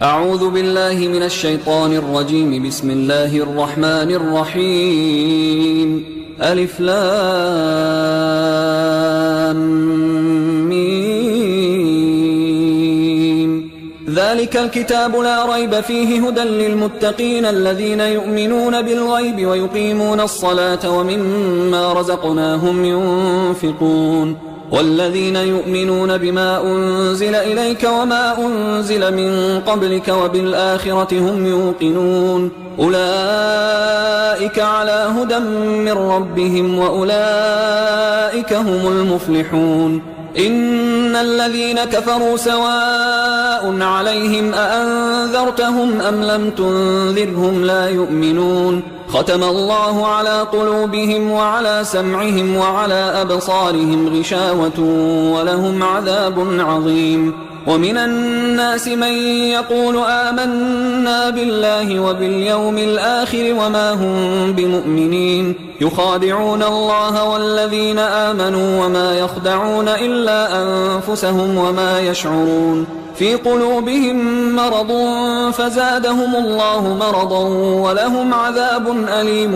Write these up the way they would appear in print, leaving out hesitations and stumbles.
أعوذ بالله من الشيطان الرجيم. بسم الله الرحمن الرحيم. ألف لام ميم. ذلك الكتاب لا ريب فيه هدى للمتقين الذين يؤمنون بالغيب ويقيمون الصلاة ومما رزقناهم ينفقون والذين يؤمنون بما أنزل إليك وما أنزل من قبلك وبالآخرة هم يوقنون أولئك على هدى من ربهم وأولئك هم المفلحون. إن الذين كفروا سواء عليهم أأنذرتهم أم لم تنذرهم لا يؤمنون. ختم الله على قلوبهم وعلى سمعهم وعلى أبصارهم غشاوة ولهم عذاب عظيم. ومن الناس من يقول آمنا بالله وباليوم الآخر وما هم بمؤمنين يخادعون الله والذين آمنوا وما يخدعون إلا أنفسهم وما يشعرون. في قلوبهم مرض فزادهم الله مرضا ولهم عذاب أليم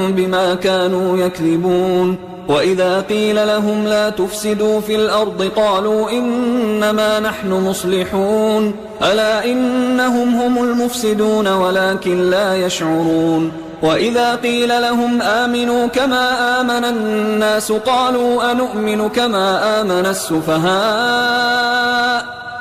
بما كانوا يكذبون. وإذا قيل لهم لا تفسدوا في الأرض قالوا إنما نحن مصلحون ألا إنهم هم المفسدون ولكن لا يشعرون. وإذا قيل لهم آمنوا كما آمن الناس قالوا أنؤمن كما آمن السفهاء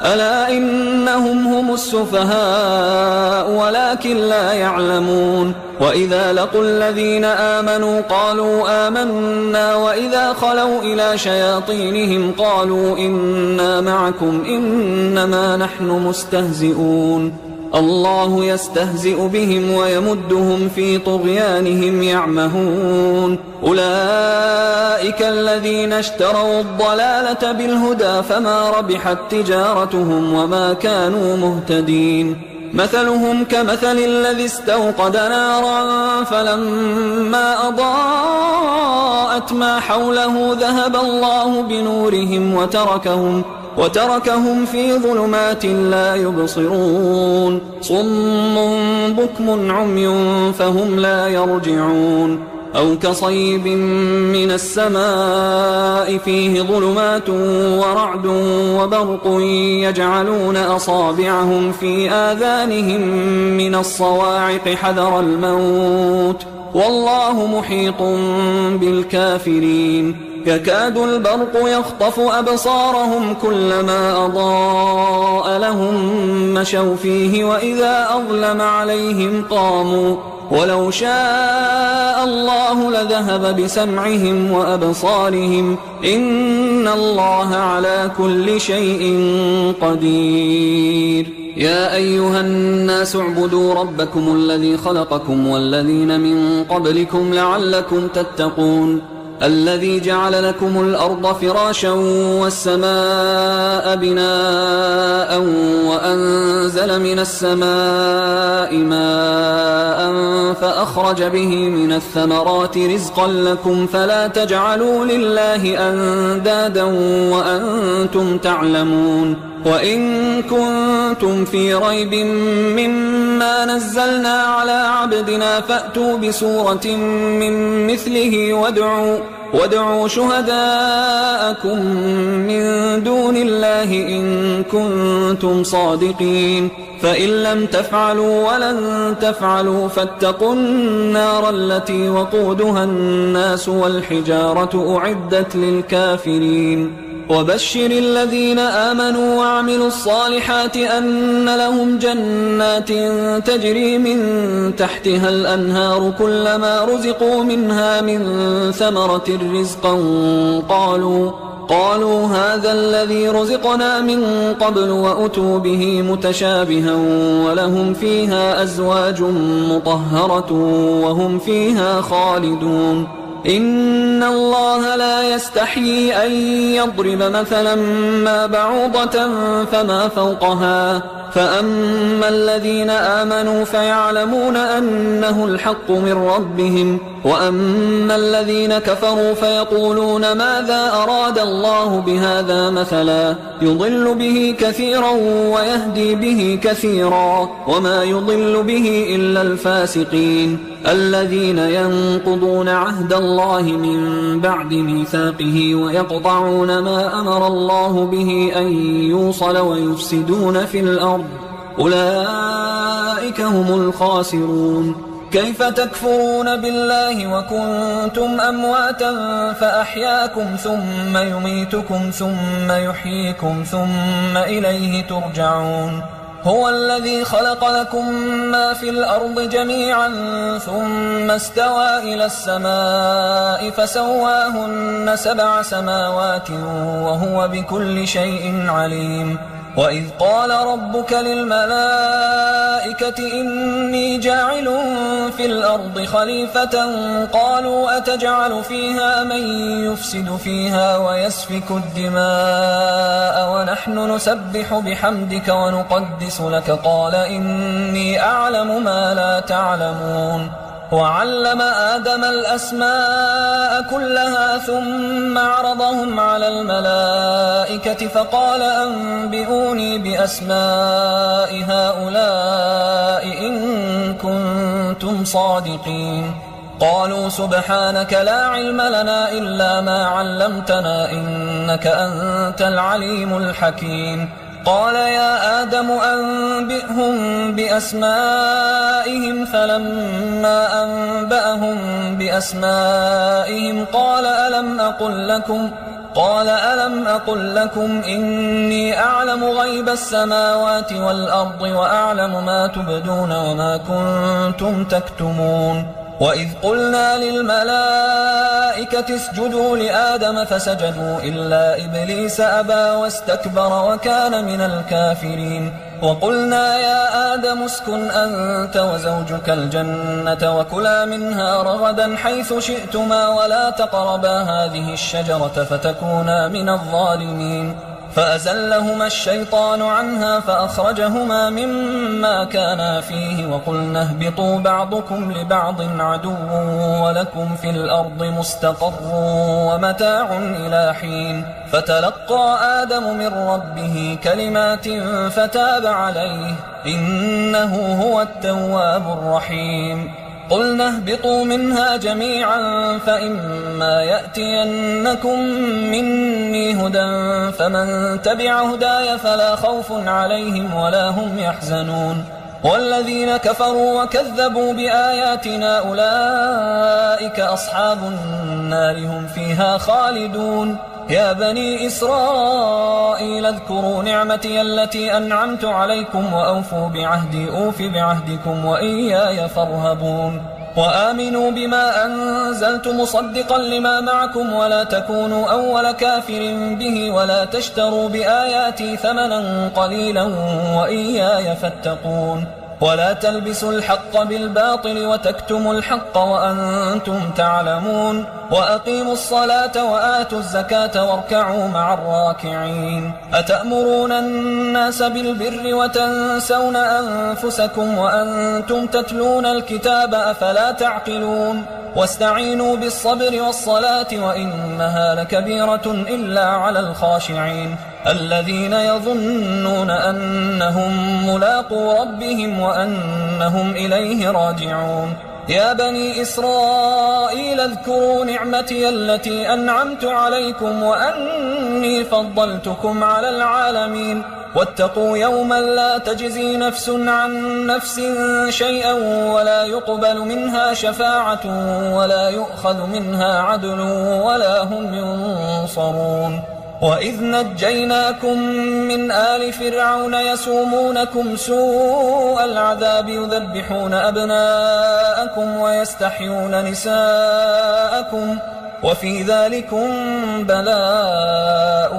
ألا إنهم هم السفهاء ولكن لا يعلمون. وإذا لقوا الذين آمنوا قالوا آمنا وإذا خلوا إلى شياطينهم قالوا إنا معكم إنما نحن مستهزئون. الله يستهزئ بهم ويمدهم في طغيانهم يعمهون. أولئك الذين اشتروا الضلالة بالهدى فما ربحت تجارتهم وما كانوا مهتدين. مثلهم كمثل الذي استوقد نارا فلما أضاءت ما حوله ذهب الله بنورهم وتركهم في ظلمات لا يبصرون. صم بكم عمي فهم لا يرجعون. أو كصيب من السماء فيه ظلمات ورعد وبرق يجعلون أصابعهم في آذانهم من الصواعق حذر الموت والله محيط بالكافرين. يكاد البرق يخطف أبصارهم كلما أضاء لهم مشوا فيه وإذا أظلم عليهم قاموا ولو شاء الله لذهب بسمعهم وأبصارهم إن الله على كل شيء قدير. يا أيها الناس اعبدوا ربكم الذي خلقكم والذين من قبلكم لعلكم تتقون. الذي جعل لكم الأرض فراشا والسماء بناء وأنزل من السماء ماء فأخرج به من الثمرات رزقا لكم فلا تجعلوا لله أندادا وأنتم تعلمون. وإن كنتم في ريب مما نزلنا على عبدنا فأتوا بسورة من مثله وادعوا شهداءكم من دون الله إن كنتم صادقين. فإن لم تفعلوا ولن تفعلوا فاتقوا النار التي وقودها الناس والحجارة أعدت للكافرين. وبشر الذين آمنوا وعملوا الصالحات أن لهم جنات تجري من تحتها الأنهار كلما رزقوا منها من ثمرة رزقا قالوا هذا الذي رزقنا من قبل وأتوا به متشابها ولهم فيها أزواج مطهرة وهم فيها خالدون. إن الله لا يستحيي أن يضرب مثلا ما بعوضة فما فأما الذين آمنوا فيعلمون أنه الحق من ربهم، وأما الذين كفروا فيقولون ماذا أراد الله بهذا مثلا يضل به كثيرا ويهدي به كثيرا وما يضل به إلا الفاسقين الذين ينقضون عهد الله من بعد ميثاقه ويقطعون ما أمر الله به أن يوصل ويفسدون في الأرض أولئك هم الخاسرون. كيف تكفرون بالله وكنتم أمواتا فأحياكم ثم يميتكم ثم يحييكم ثم إليه ترجعون. هو الذي خلق لكم ما في الأرض جميعا ثم استوى إلى السماء فسواهن 7 سماوات وهو بكل شيء عليم. وإذ قال ربك للملائكة إني جاعل في الأرض خليفة قالوا أتجعل فيها من يفسد فيها ويسفك الدماء ونحن نسبح بحمدك ونقدس لك قال إني أعلم ما لا تعلمون. وعلم آدم الأسماء كلها ثم عرضهم على الملائكة فقال أنبئوني بأسماء هؤلاء إن كنتم صادقين. قالوا سبحانك لا علم لنا إلا ما علمتنا إنك أنت العليم الحكيم. قال يا آدم أنبئهم بأسمائهم فلما أنبأهم بأسمائهم قال ألم أقل لكم إني أعلم غيب السماوات والأرض وأعلم ما تبدون وما كنتم تكتمون. وإذ قلنا للملائكة اسجدوا لآدم فسجدوا إلا إبليس أبى واستكبر وكان من الكافرين. وقلنا يا آدم اسكن أنت وزوجك الجنة وكلا منها رغدا حيث شئتما ولا تقربا هذه الشجرة فتكونا من الظالمين. فأزلهما الشيطان عنها فأخرجهما مما كانا فيه وقلنا اهبطوا بعضكم لبعض عدو ولكم في الأرض مستقر ومتاع إلى حين. فتلقى آدم من ربه كلمات فتاب عليه إنه هو التواب الرحيم. قلنا اهبطوا منها جميعا فإما يأتينكم مني هدى فمن تبع هداي فلا خوف عليهم ولا هم يحزنون. والذين كفروا وكذبوا بآياتنا أولئك أصحاب النار هم فيها خالدون. يا بني إسرائيل اذكروا نعمتي التي أنعمت عليكم وأوفوا بعهدي أوف بعهدكم وإياي فارهبون. وآمنوا بما أنزلت مصدقا لما معكم ولا تكونوا أول كافر به ولا تشتروا بآياتي ثمنا قليلا وإياي فاتقون. ولا تلبسوا الحق بالباطل وتكتموا الحق وأنتم تعلمون. وأقيموا الصلاة وآتوا الزكاة واركعوا مع الراكعين. أتأمرون الناس بالبر وتنسون أنفسكم وأنتم تتلون الكتاب أفلا تعقلون. واستعينوا بالصبر والصلاة وإنها لكبيرة إلا على الخاشعين الذين يظنون أنهم ملاقو ربهم وأنهم إليه راجعون. يا بني إسرائيل اذكروا نعمتي التي أنعمت عليكم وأني فضلتكم على العالمين. واتقوا يوما لا تجزي نفس عن نفس شيئا ولا يقبل منها شفاعة ولا يؤخذ منها عدل ولا هم ينصرون. وإذ نجيناكم من آل فرعون يسومونكم سوء العذاب يذبحون أبناءكم ويستحيون نساءكم وفي ذلكم بلاء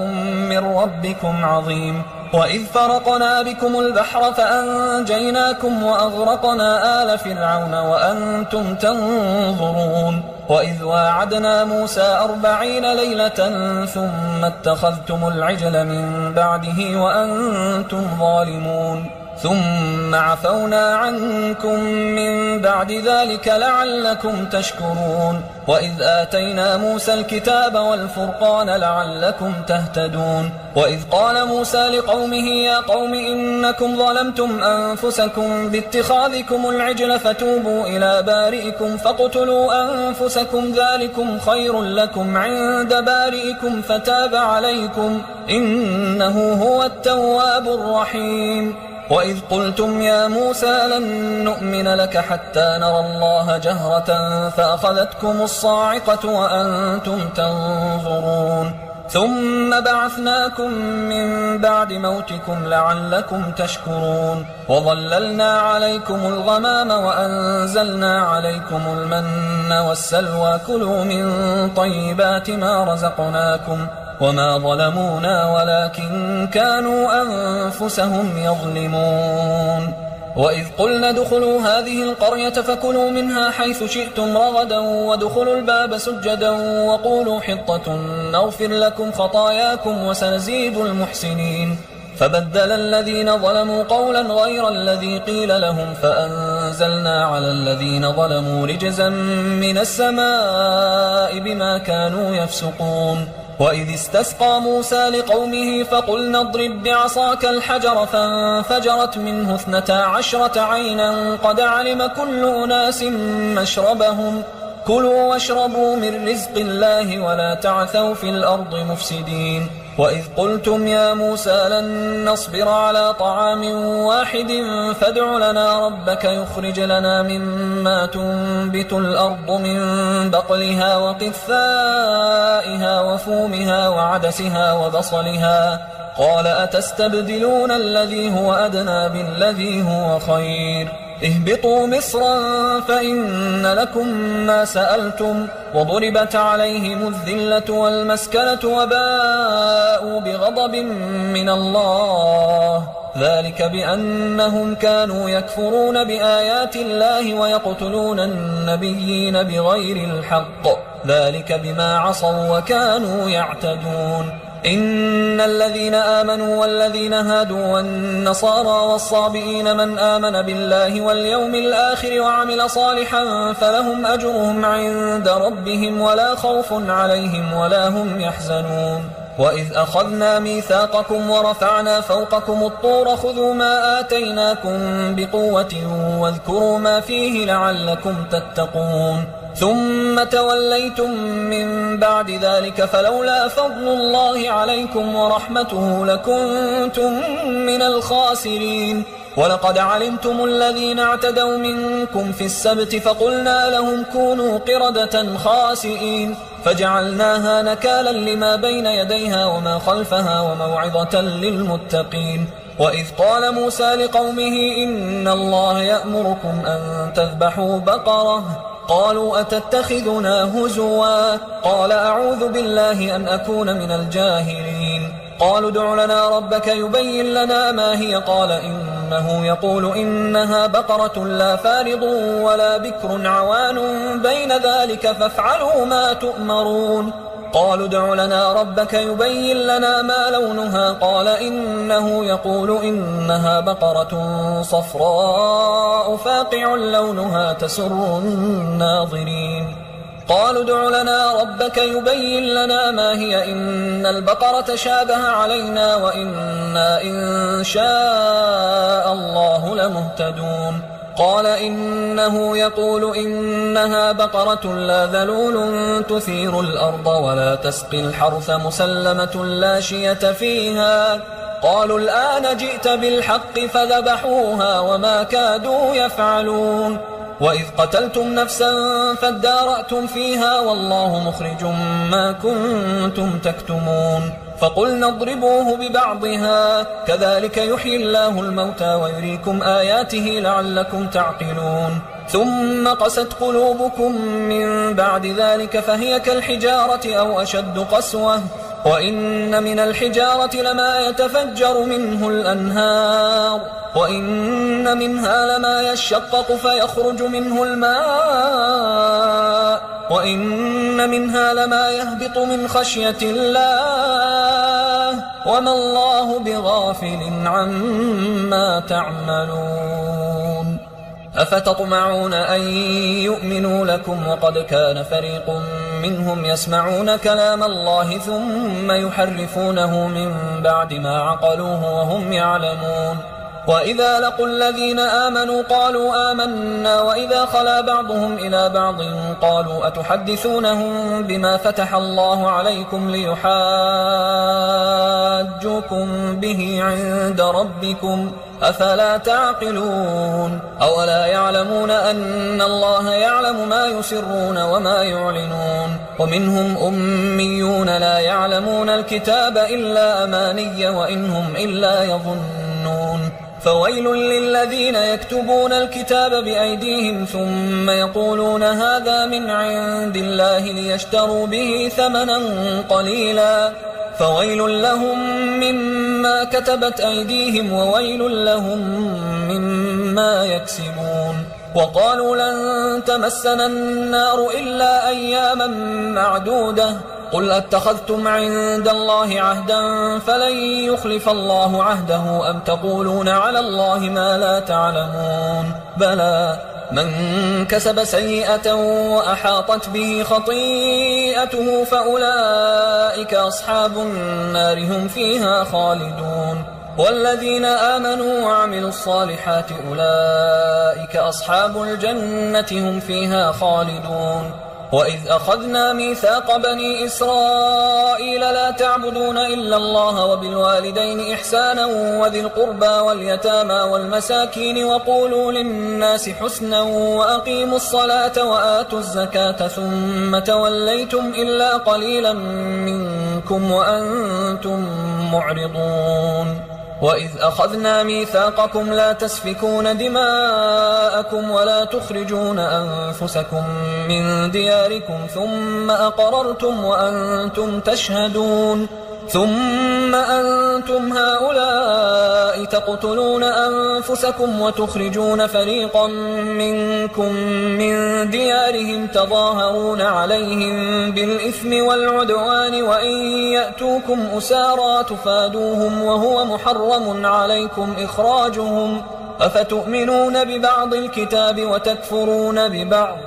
من ربكم عظيم. وإذ فرقنا بكم البحر فأنجيناكم وأغرقنا آل فرعون وأنتم تنظرون. وإذ واعدنا موسى 40 ليلة ثم اتخذتم العجل من بعده وأنتم ظالمون. ثم عفونا عنكم من بعد ذلك لعلكم تشكرون وإذ آتينا موسى الكتاب والفرقان لعلكم تهتدون وإذ قال موسى لقومه يا قوم إنكم ظلمتم أنفسكم باتخاذكم العجل فتوبوا إلى بارئكم فاقتلوا أنفسكم ذلكم خير لكم عند بارئكم فتاب عليكم إنه هو التواب الرحيم وإذ قلتم يا موسى لن نؤمن لك حتى نرى الله جهرة فأخذتكم الصاعقة وأنتم تنظرون ثم بعثناكم من بعد موتكم لعلكم تشكرون وظللنا عليكم الغمام وأنزلنا عليكم المن والسلوى كلوا من طيبات ما رزقناكم وما ظلمونا ولكن كانوا أنفسهم يظلمون وإذ قلنا ادخلوا هذه القرية فكلوا منها حيث شئتم رغدا وادخلوا الباب سجدا وقولوا حطة نغفر لكم خطاياكم وسنزيد المحسنين فبدل الذين ظلموا قولا غير الذي قيل لهم فأنزلنا على الذين ظلموا رجزا من السماء بما كانوا يفسقون وإذ استسقى موسى لقومه فقلنا اضرب بعصاك الحجر فانفجرت منه 12 عينا قد علم كل أناس مشربهم كلوا واشربوا من رزق الله ولا تعثوا في الأرض مفسدين وإذ قلتم يا موسى لن نصبر على طعام واحد فادع لنا ربك يخرج لنا مما تنبت الأرض من بقلها وقثائها وفومها وعدسها وبصلها قال أتستبدلون الذي هو أدنى بالذي هو خير اهبطوا مصرا فإن لكم ما سألتم وضربت عليهم الذلة والمسكنة وباءوا بغضب من الله ذلك بأنهم كانوا يكفرون بآيات الله ويقتلون النبيين بغير الحق ذلك بما عصوا وكانوا يعتدون إن الذين آمنوا والذين هادوا والنصارى والصابئين من آمن بالله واليوم الآخر وعمل صالحا فلهم أجرهم عند ربهم ولا خوف عليهم ولا هم يحزنون وإذ أخذنا ميثاقكم ورفعنا فوقكم الطور خذوا ما آتيناكم بقوة واذكروا ما فيه لعلكم تتقون ثم توليتم من بعد ذلك فلولا فضل الله عليكم ورحمته لكنتم من الخاسرين ولقد علمتم الذين اعتدوا منكم في السبت فقلنا لهم كونوا قردة خاسئين فجعلناها نكالا لما بين يديها وما خلفها وموعظة للمتقين وإذ قال موسى لقومه إن الله يأمركم أن تذبحوا بقرة قالوا أتتخذنا هزوا قال أعوذ بالله أن أكون من الجاهلين قالوا ادع لنا ربك يبين لنا ما هي قال إنه يقول إنها بقرة لا فارض ولا بكر عوان بين ذلك فافعلوا ما تؤمرون قالوا ادع لنا ربك يبين لنا ما لونها قال إنه يقول إنها بقرة صفراء فاقع لونها تسر الناظرين قالوا ادع لنا ربك يبين لنا ما هي إن البقرة شابه علينا وإنا إن شاء الله لمهتدون قال إنه يقول إنها بقرة لا ذلول تثير الأرض ولا تسقي الحرث مسلمة لا شية فيها قالوا الآن جئت بالحق فذبحوها وما كادوا يفعلون وإذ قتلتم نفسا فادارأتم فيها والله مخرج ما كنتم تكتمون فقلنا اضربوه ببعضها كذلك يحيي الله الموتى ويريكم آياته لعلكم تعقلون ثم قست قلوبكم من بعد ذلك فهي كالحجارة أو أشد قسوة وإن من الحجارة لما يتفجر منه الأنهار وإن منها لما يشقق فيخرج منه الماء وإن منها لما يهبط من خشية الله وما الله بغافل عما تعملون أفتطمعون أن يؤمنوا لكم وقد كان فريق منهم يسمعون كلام الله ثم يحرفونه من بعد ما عقلوه وهم يعلمون وإذا لقوا الذين آمنوا قالوا آمنا وإذا خلا بعضهم إلى بعض قالوا أتحدثونهم بما فتح الله عليكم ليحاجوكم به عند ربكم أفلا تعقلون أولا يعلمون أن الله يعلم ما يسرون وما يعلنون ومنهم أميون لا يعلمون الكتاب إلا أماني وإنهم إلا يظنون فويل للذين يكتبون الكتاب بأيديهم ثم يقولون هذا من عند الله ليشتروا به ثمنا قليلا فويل لهم مما كتبت أيديهم وويل لهم مما يكسبون وقالوا لن تمسنا النار إلا أياما معدودة قل أتخذتم عند الله عهدا فلن يخلف الله عهده أم تقولون على الله ما لا تعلمون بلى من كسب سيئة وأحاطت به خطيئته فأولئك أصحاب النار هم فيها خالدون والذين آمنوا وعملوا الصالحات أولئك أصحاب الجنة هم فيها خالدون وإذ أخذنا ميثاق بني إسرائيل لا تعبدون إلا الله وبالوالدين إحسانا وذي القربى واليتامى والمساكين وقولوا للناس حسنا وأقيموا الصلاة وآتوا الزكاة ثم توليتم إلا قليلا منكم وأنتم معرضون وإذ أخذنا ميثاقكم لا تسفكون دماءكم ولا تخرجون أنفسكم من دياركم ثم أقررتم وأنتم تشهدون ثم أنتم هؤلاء تقتلون أنفسكم وتخرجون فريقا منكم من ديارهم تظاهرون عليهم بالإثم والعدوان وإن يأتوكم أسارى تفادوهم وهو محرم عليكم إخراجهم أفتؤمنون ببعض الكتاب وتكفرون ببعض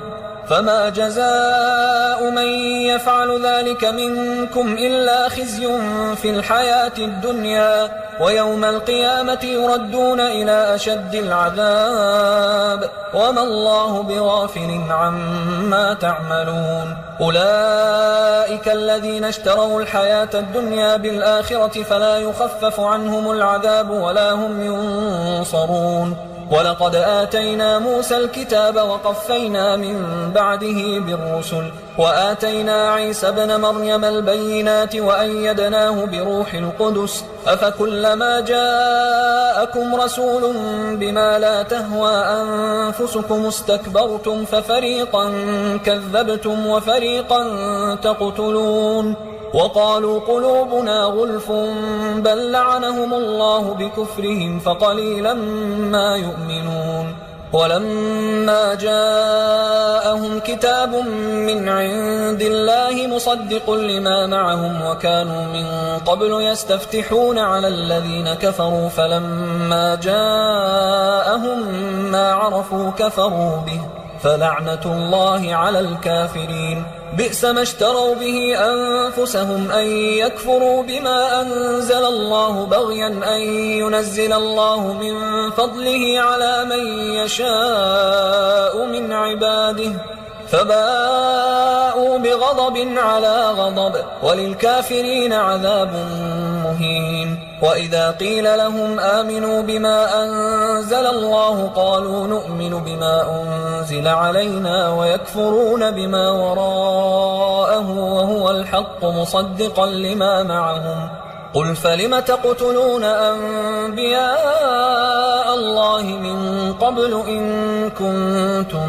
فما جزاء من يفعل ذلك منكم إلا خزي في الحياة الدنيا ويوم القيامة يردون إلى أشد العذاب وما الله بغافل عما تعملون أولئك الذين اشتروا الحياة الدنيا بالآخرة فلا يخفف عنهم العذاب ولا هم ينصرون ولقد آتينا موسى الكتاب وقفينا من بعده بالرسل وآتينا عيسى ابن مريم البينات وأيدناه بروح القدس أفكلما جاءكم رسول بما لا تهوى أنفسكم استكبرتم ففريقا كذبتم وفريقا تقتلون وقالوا قلوبنا غلف بل لعنهم الله بكفرهم فقليلا ما يؤمنون ولما جاءهم كتاب من عند الله مصدق لما معهم وكانوا من قبل يستفتحون على الذين كفروا فلما جاءهم ما عرفوا كفروا به فلعنة الله على الكافرين بئس ما اشتروا به أنفسهم أن يكفروا بما أنزل الله بغيا أن ينزل الله من فضله على من يشاء من عباده فباءوا بغضب على غضب وللكافرين عذاب مهين وإذا قيل لهم آمنوا بما أنزل الله قالوا نؤمن بما أنزل علينا ويكفرون بما وراءه وهو الحق مصدقا لما معهم قل فلم تقتلون أنبياء الله من قبل إن كنتم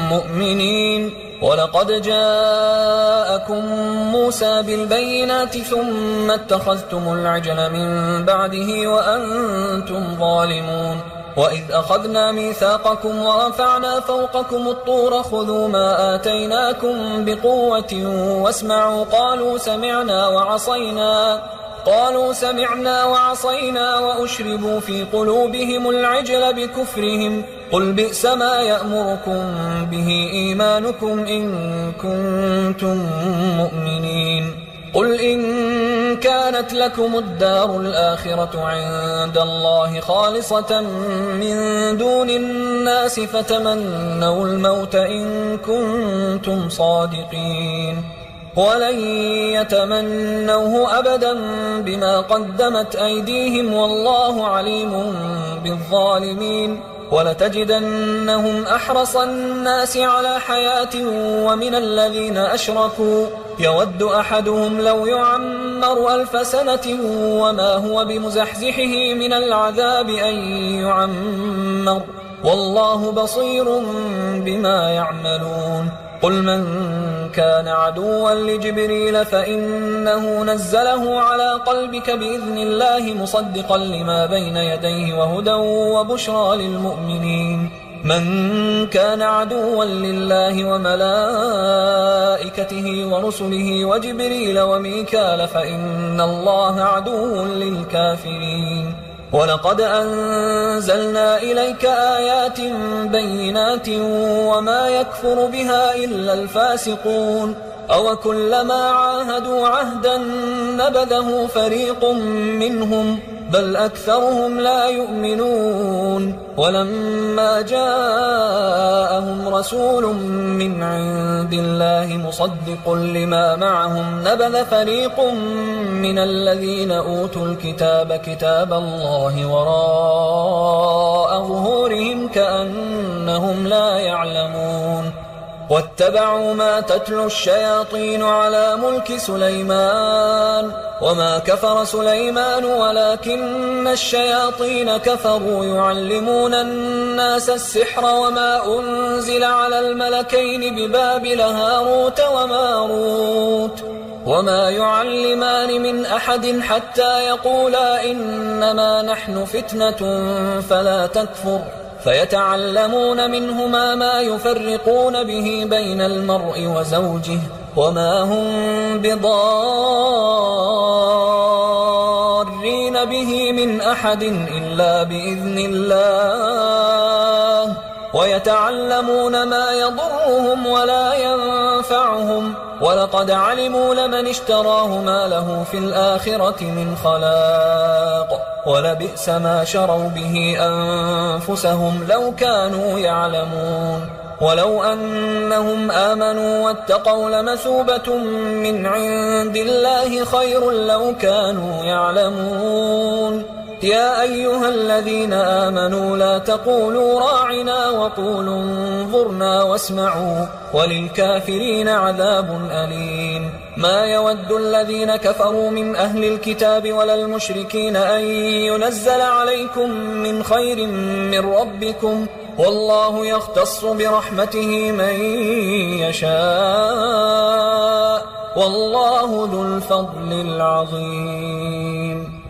مؤمنين ولقد جاءكم موسى بالبينات ثم اتخذتم العجل من بعده وأنتم ظالمون وإذ أخذنا ميثاقكم ورفعنا فوقكم الطور خذوا ما آتيناكم بقوة واسمعوا قالوا سمعنا وعصينا قالوا سمعنا وعصينا وأشربوا في قلوبهم العجل بكفرهم قل بئس ما يأمركم به إيمانكم إن كنتم مؤمنين قل إن كانت لكم الدار الآخرة عند الله خالصة من دون الناس فتمنوا الموت إن كنتم صادقين ولن يتمنوه أبدا بما قدمت أيديهم والله عليم بالظالمين ولتجدنهم أحرص الناس على حياة ومن الذين أشركوا يود أحدهم لو يعمر 1000 سنة وما هو بمزحزحه من العذاب أن يعمر والله بصير بما يعملون قل من كان عدوا لجبريل فإنه نزله على قلبك بإذن الله مصدقا لما بين يديه وهدى وبشرى للمؤمنين من كان عدوا لله وملائكته ورسله وجبريل وميكال فإن الله عدو للكافرين ولقد أنزلنا إليك آيات بينات وما يكفر بها إلا الفاسقون أوكلما عاهدوا عهدا نبذه فريق منهم بل أكثرهم لا يؤمنون ولما جاءهم رسول من عند الله مصدق لما معهم نبذ فريق من الذين أوتوا الكتاب كتاب الله وراء ظهورهم كأنهم لا يعلمون واتبعوا ما تتلو الشياطين على ملك سليمان وما كفر سليمان ولكن الشياطين كفروا يعلمون الناس السحر وما أنزل على الملكين ببابل هاروت وماروت وما يعلمان من أحد حتى يقولا إنما نحن فتنة فلا تكفر فيتعلمون منهما ما يفرقون به بين المرء وزوجه وما هم بضارين به من أحد إلا بإذن الله ويتعلمون ما يضرهم ولا ينفعهم ولقد علموا لمن اشتراه ما له في الآخرة من خلاق ولبئس ما شروا به أنفسهم لو كانوا يعلمون ولو أنهم آمنوا واتقوا لمثوبة من عند الله خير لو كانوا يعلمون يا أيها الذين آمنوا لا تقولوا راعنا وقولوا انظرنا واسمعوا وللكافرين عذاب أليم ما يود الذين كفروا من أهل الكتاب ولا المشركين أن ينزل عليكم من خير من ربكم والله يختص برحمته من يشاء والله ذو الفضل العظيم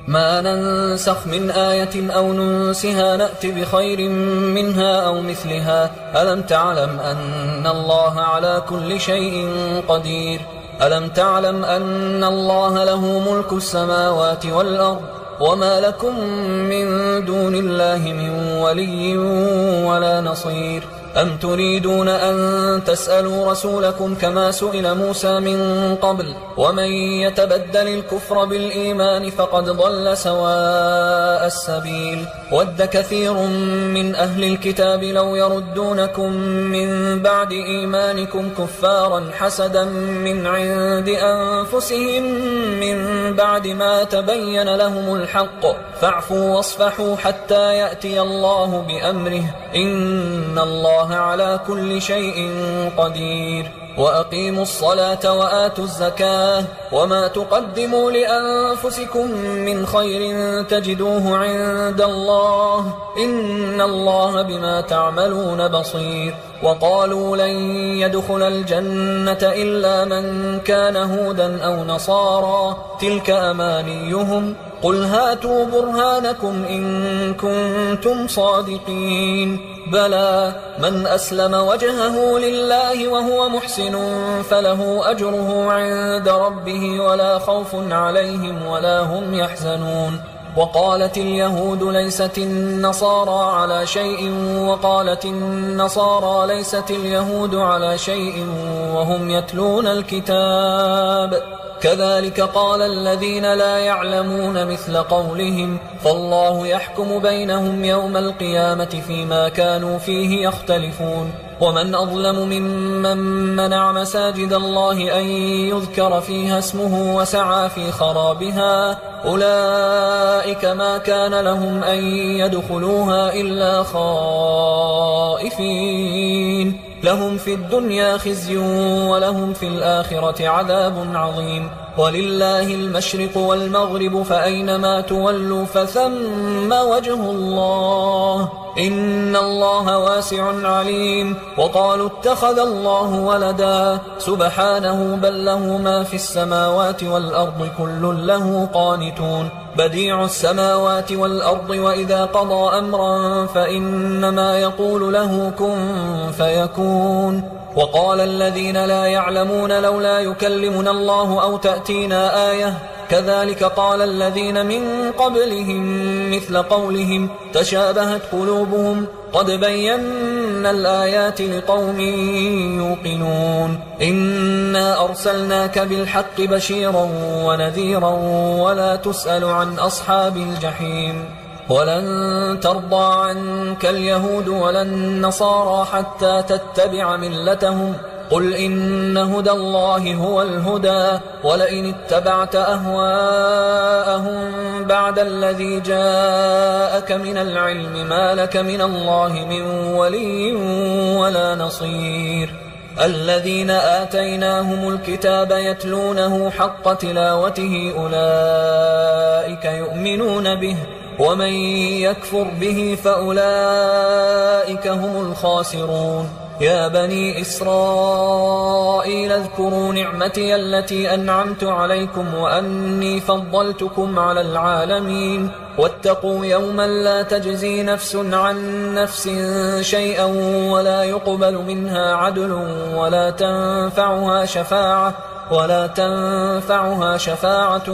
ما ننسخ من آية أو ننسها نأت بخير منها أو مثلها ألم تعلم أن الله على كل شيء قدير ألم تعلم أن الله له ملك السماوات والأرض وما لكم من دون الله من ولي ولا نصير أم تريدون أن تسألوا رسولكم كما سئل موسى من قبل ومن يتبدل الكفر بالإيمان فقد ضل سواء السبيل ود كثير من أهل الكتاب لو يردونكم من بعد إيمانكم كفارا حسدا من عند أنفسهم من بعد ما تبين لهم الحق فاعفوا واصفحوا حتى يأتي الله بأمره إن الله على كل شيء قدير وأقيموا الصلاة وآتوا الزكاة وما تقدموا لأنفسكم من خير تجدوه عند الله إن الله بما تعملون بصير وقالوا لن يدخل الجنة إلا من كان هودا أو نصارى تلك أمانيهم قل هاتوا برهانكم إن كنتم صادقين بلى من أسلم وجهه لله وهو محسن فله أجره عند ربه ولا خوف عليهم ولا هم يحزنون وقالت اليهود ليست النصارى على شيء وقالت النصارى ليست اليهود على شيء وهم يتلون الكتاب كذلك قال الذين لا يعلمون مثل قولهم فالله يحكم بينهم يوم القيامة فيما كانوا فيه يختلفون ومن أظلم ممن منع مساجد الله أن يذكر فيها اسمه وسعى في خرابها أولئك ما كان لهم أن يدخلوها إلا خائفين لهم في الدنيا خزي ولهم في الآخرة عذاب عظيم ولله المشرق والمغرب فأينما تولوا فثم وجه الله إن الله واسع عليم وقالوا اتخذ الله ولدا سبحانه بل له ما في السماوات والأرض كل له قانتون بديع السماوات والأرض وإذا قضى أمرا فإنما يقول له كن فيكون وقال الذين لا يعلمون لولا يكلمنا الله أو تأتينا آية كذلك قال الذين من قبلهم مثل قولهم تشابهت قلوبهم قد بينا الآيات لقوم يوقنون إنا أرسلناك بالحق بشيرا ونذيرا ولا تسأل عن أصحاب الجحيم ولن ترضى عنك اليهود ولا النصارى حتى تتبع ملتهم قل إن هدى الله هو الهدى ولئن اتبعت أهواءهم بعد الذي جاءك من العلم ما لك من الله من ولي ولا نصير الذين آتيناهم الكتاب يتلونه حق تلاوته أولئك يؤمنون به ومن يكفر به فأولئك هم الخاسرون يا بني إسرائيل اذكروا نعمتي التي أنعمت عليكم وأني فضلتكم على العالمين واتقوا يوما لا تجزي نفس عن نفس شيئا ولا يقبل منها عدل ولا تنفعها شفاعة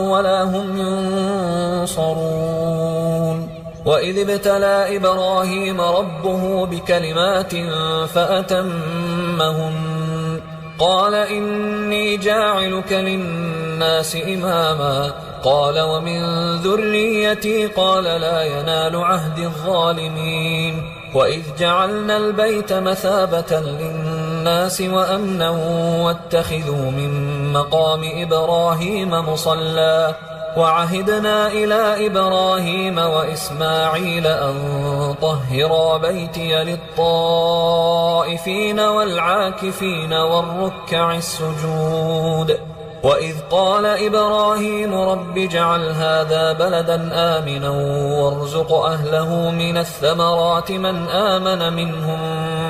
ولا هم ينصرون وإذ ابتلى إبراهيم ربه بكلمات فأتمهن قال إني جاعلك للناس إماما قال ومن ذريتي قال لا ينال عهد الظالمين وإذ جعلنا البيت مثابة للناس وأمنا واتخذوا من مقام إبراهيم مصلى وعهدنا إلى إبراهيم وإسماعيل أن طهرا بيتي للطائفين والعاكفين والركع السجود وإذ قال إبراهيم رب اجعل هذا بلدا آمنا وارزق أهله من الثمرات من آمن منهم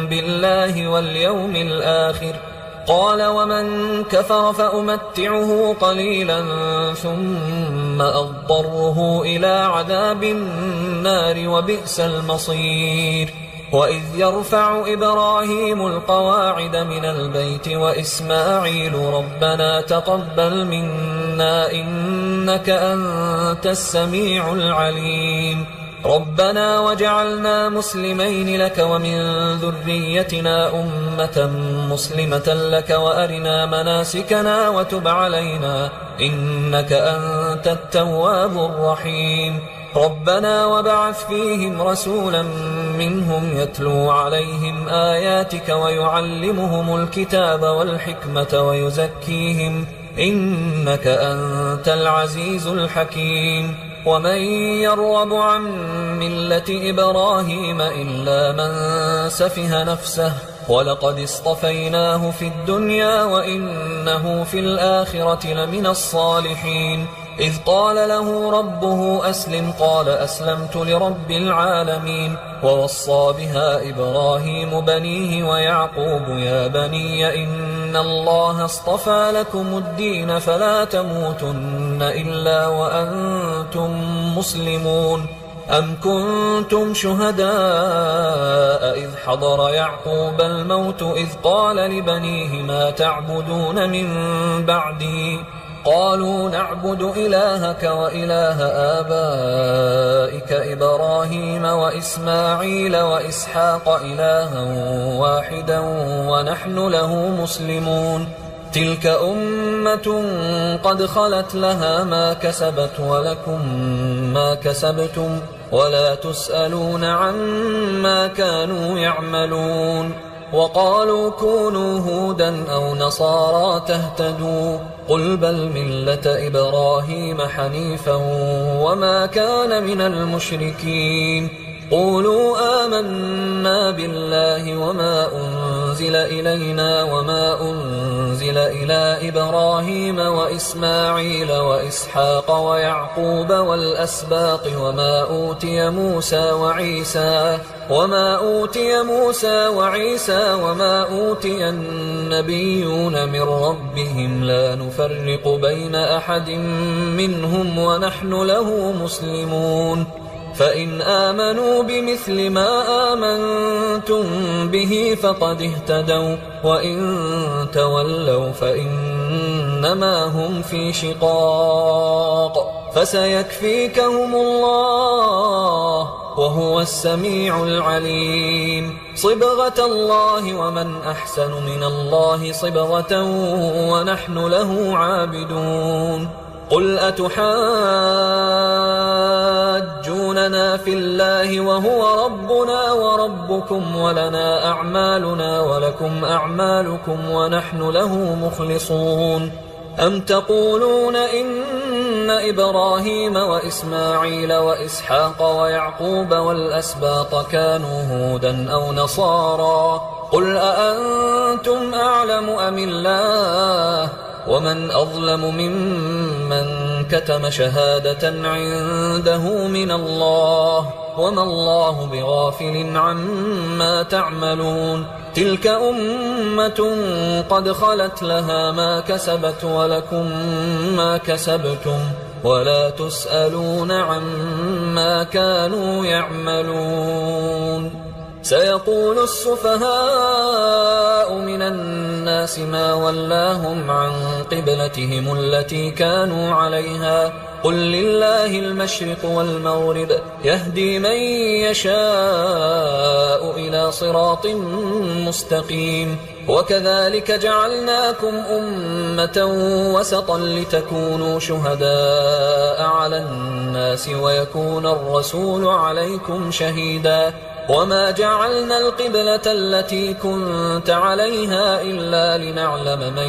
بالله واليوم الآخر قال ومن كفر فأمتعه قليلا ثم أضطره إلى عذاب النار وبئس المصير وإذ يرفع إبراهيم القواعد من البيت وإسماعيل ربنا تقبل منا إنك أنت السميع العليم ربنا وجعلنا مسلمين لك ومن ذريتنا أمة مسلمة لك وأرنا مناسكنا وتب علينا إنك أنت التواب الرحيم ربنا وابعث فيهم رسولا منهم يتلو عليهم آياتك ويعلمهم الكتاب والحكمة ويزكيهم إنك أنت العزيز الحكيم ومن يرغب عن ملة إبراهيم إلا من سفه نفسه ولقد اصطفيناه في الدنيا وإنه في الآخرة لمن الصالحين إذ قال له ربه أسلم قال أسلمت لرب العالمين. ووصى بها إبراهيم بنيه ويعقوب يا بني إن الله اصطفى لكم الدين فلا تموتن إلا وأنتم مسلمون. أم كنتم شهداء إذ حضر يعقوب الموت إذ قال لبنيه ما تعبدون من بعدي قالوا نعبد إلهك وإله آبائك إبراهيم وإسماعيل وإسحاق إلها واحدا ونحن له مسلمون. تلك أمة قد خلت لها ما كسبت ولكم ما كسبتم ولا تسألون عما كانوا يعملون. وقالوا كونوا هودا أو نصارى تهتدوا قل بل ملة إبراهيم حنيفا وما كان من المشركين. قولوا آمنا بالله وما أنزل إلينا وما أنزل إلى إبراهيم وإسماعيل وإسحاق ويعقوب والأسباط وما أوتي موسى وعيسى وما أوتي النبيون من ربهم لا نفرق بين أحد منهم ونحن له مسلمون. فإن آمنوا بمثل ما آمنتم به فقد اهتدوا وإن تولوا فإنما هم في شقاق فسيكفيكهم الله وهو السميع العليم. صبغة الله ومن أحسن من الله صبغة ونحن له عابدون. قل أتحاجوننا في الله وهو ربنا وربكم ولنا أعمالنا ولكم أعمالكم ونحن له مخلصون. أم تقولون إن إبراهيم وإسماعيل وإسحاق ويعقوب والأسباط كانوا هودا أو نصارى قل أأنتم أعلم أم الله ومن أظلم ممن كتم شهادة عنده من الله وما الله بغافل عما تعملون. تلك أمة قد خلت لها ما كسبت ولكم ما كسبتم ولا تسألون عما كانوا يعملون. سيقول السفهاء من الناس ما ولاهم عن قبلتهم التي كانوا عليها قل لله المشرق والمغرب يهدي من يشاء إلى صراط مستقيم. وكذلك جعلناكم أمة وسطا لتكونوا شهداء على الناس ويكون الرسول عليكم شهيدا. وما جعلنا القبلة التي كنت عليها إلا لنعلم من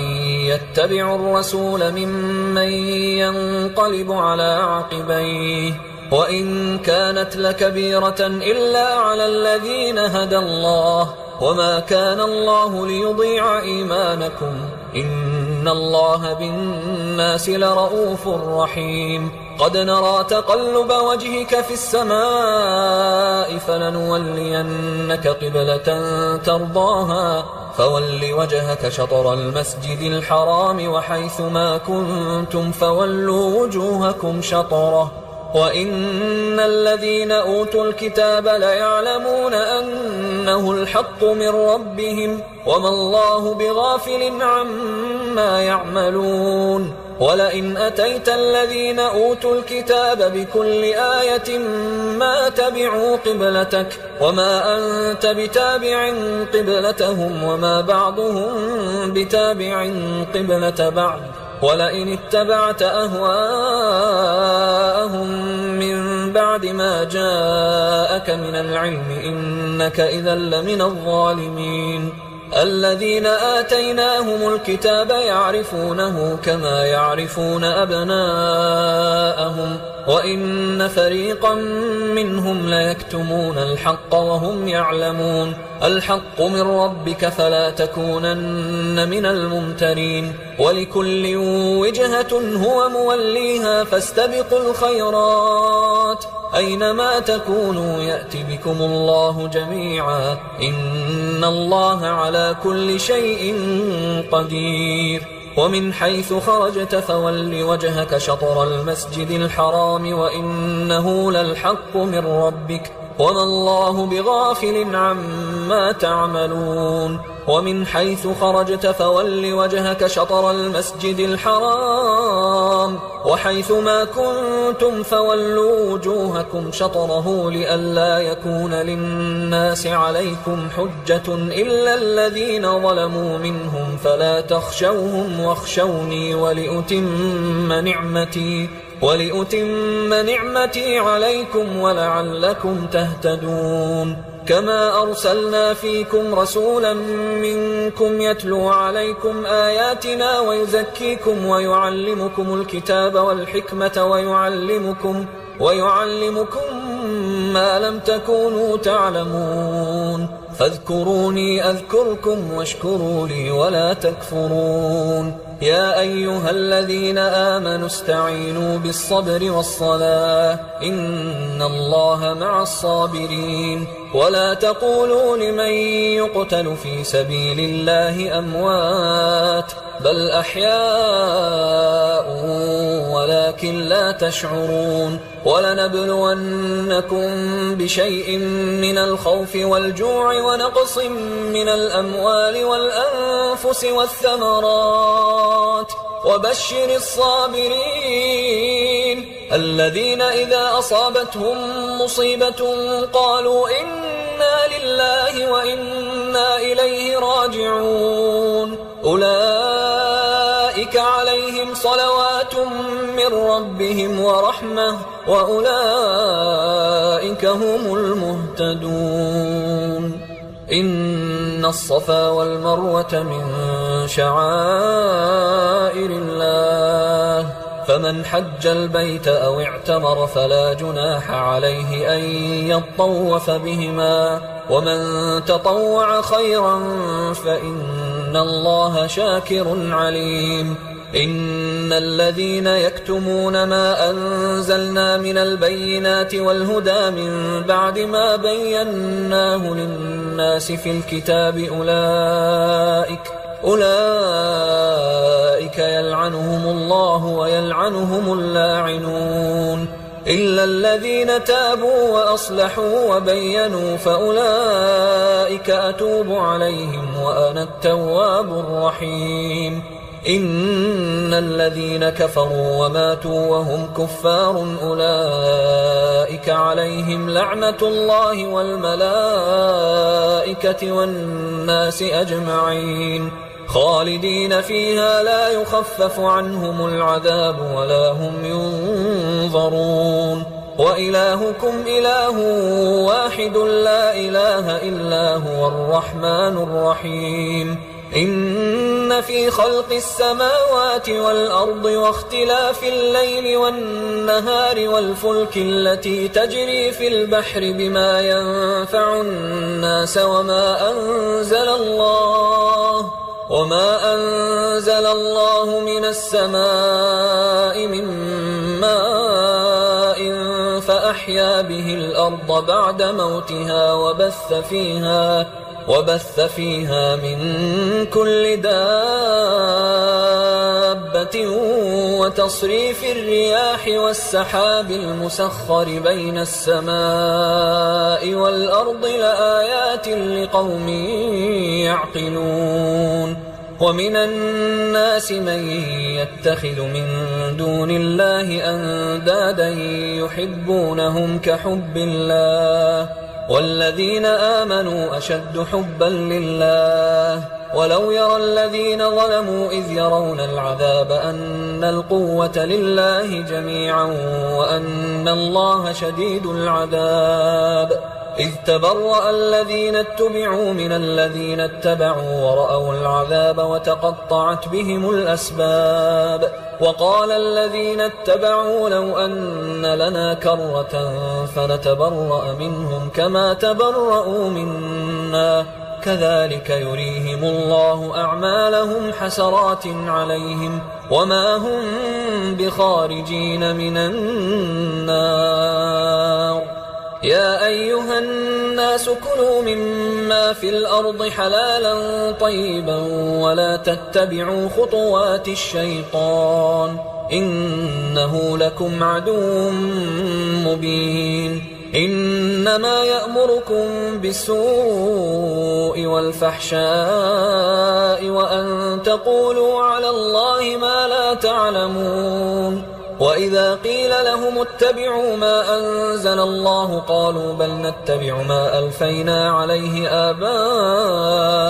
يتبع الرسول ممن ينقلب على عقبيه وإن كانت لكبيرة إلا على الذين هدى الله وما كان الله ليضيع إيمانكم إن الله بالناس لرؤوف رحيم. قد نرى تقلب وجهك في السماء فلنولينك قبلة ترضاها فول وجهك شطر المسجد الحرام وحيث ما كنتم فولوا وجوهكم شطره وإن الذين أوتوا الكتاب ليعلمون أنه الحق من ربهم وما الله بغافل عما يعملون. ولئن أتيت الذين أوتوا الكتاب بكل آية ما تبعوا قبلتك وما أنت بتابع قبلتهم وما بعضهم بتابع قبلة بعض ولئن اتبعت أهواءهم من بعد ما جاءك من العلم إنك إذا لمن الظالمين. الذين آتيناهم الكتاب يعرفونه كما يعرفون أبناءهم وإن فريقا منهم ليكتمون الحق وهم يعلمون الحق من ربك فلا تكونن من الممترين ولكل وجهة هو موليها فاستبقوا الخيرات أينما تكونوا يأت بكم الله جميعا إن الله على كل شيء قدير ومن حيث خرجت فول وجهك شطر المسجد الحرام وإنه للحق من ربك وما الله بغافل عما تعملون ومن حيث خرجت فول وجهك شطر المسجد الحرام وحيث ما كنتم فولوا وجوهكم شطره لئلا يكون للناس عليكم حجة إلا الذين ظلموا منهم فلا تخشوهم واخشوني ولأتم نعمتي عليكم ولعلكم تهتدون كما أرسلنا فيكم رسولا منكم يتلو عليكم آياتنا ويزكيكم ويعلمكم الكتاب والحكمة ويعلمكم ما لم تكونوا تعلمون فاذكروني أذكركم واشكروا لي ولا تكفرون يا أيها الذين آمنوا استعينوا بالصبر والصلاة إن الله مع الصابرين ولا تقولوا لمن يقتل في سبيل الله أموات بل أحياء ولكن لا تشعرون ولنبلونكم بشيء من الخوف والجوع ونقص من الأموال والأنفس والثمرات وبشر الصابرين الذين إذا أصابتهم مصيبة قالوا إنا لله وإنا إليه راجعون أولئك عليهم صلوات من ربهم ورحمة وأولئك هم المهتدون إن الصفا والمروة من شعائر الله فمن حج البيت أو اعتمر فلا جناح عليه أن يطوف بهما ومن تطوع خيرا فإن الله شاكر عليم إن الذين يكتمون ما أنزلنا من البينات والهدى من بعد ما بيناه للناس في الكتاب أولئك يلعنهم الله ويلعنهم اللاعنون إلا الذين تابوا وأصلحوا وبينوا فأولئك أتوب عليهم وأنا التواب الرحيم إن الذين كفروا وماتوا وهم كفار أولئك عليهم لعنة الله والملائكة والناس أجمعين خالدين فيها لا يخفف عنهم العذاب ولا هم ينظرون وإلهكم إله واحد لا إله إلا هو الرحمن الرحيم إن في خلق السماوات والأرض واختلاف الليل والنهار والفلك التي تجري في البحر بما ينفع الناس وما أنزل الله من السماء من ماء فأحيا به الأرض بعد موتها وبث فيها من كل دابة وتصريف الرياح والسحاب المسخر بين السماء والأرض لآيات لقوم يعقلون ومن الناس من يتخذ من دون الله أندادا يحبونهم كحب الله والذين آمنوا أشد حبا لله ولو يرى الذين ظلموا إذ يرون العذاب أن القوة لله جميعا وأن الله شديد العذاب إذ تبرأ الذين اتبعوا من الذين اتبعوا ورأوا العذاب وتقطعت بهم الأسباب وقال الذين اتبعوا لو أن لنا كرة فنتبرأ منهم كما تبرأوا منا كذلك يريهم الله أعمالهم حسرات عليهم وما هم بخارجين من النار يا أيها الناس كلوا مما في الأرض حلالا طيبا ولا تتبعوا خطوات الشيطان إنه لكم عدو مبين إنما يأمركم بالسوء والفحشاء وأن تقولوا على الله ما لا تعلمون وإذا قيل لهم اتبعوا ما أنزل الله قالوا بل نتبع ما ألفينا عليه آباءنا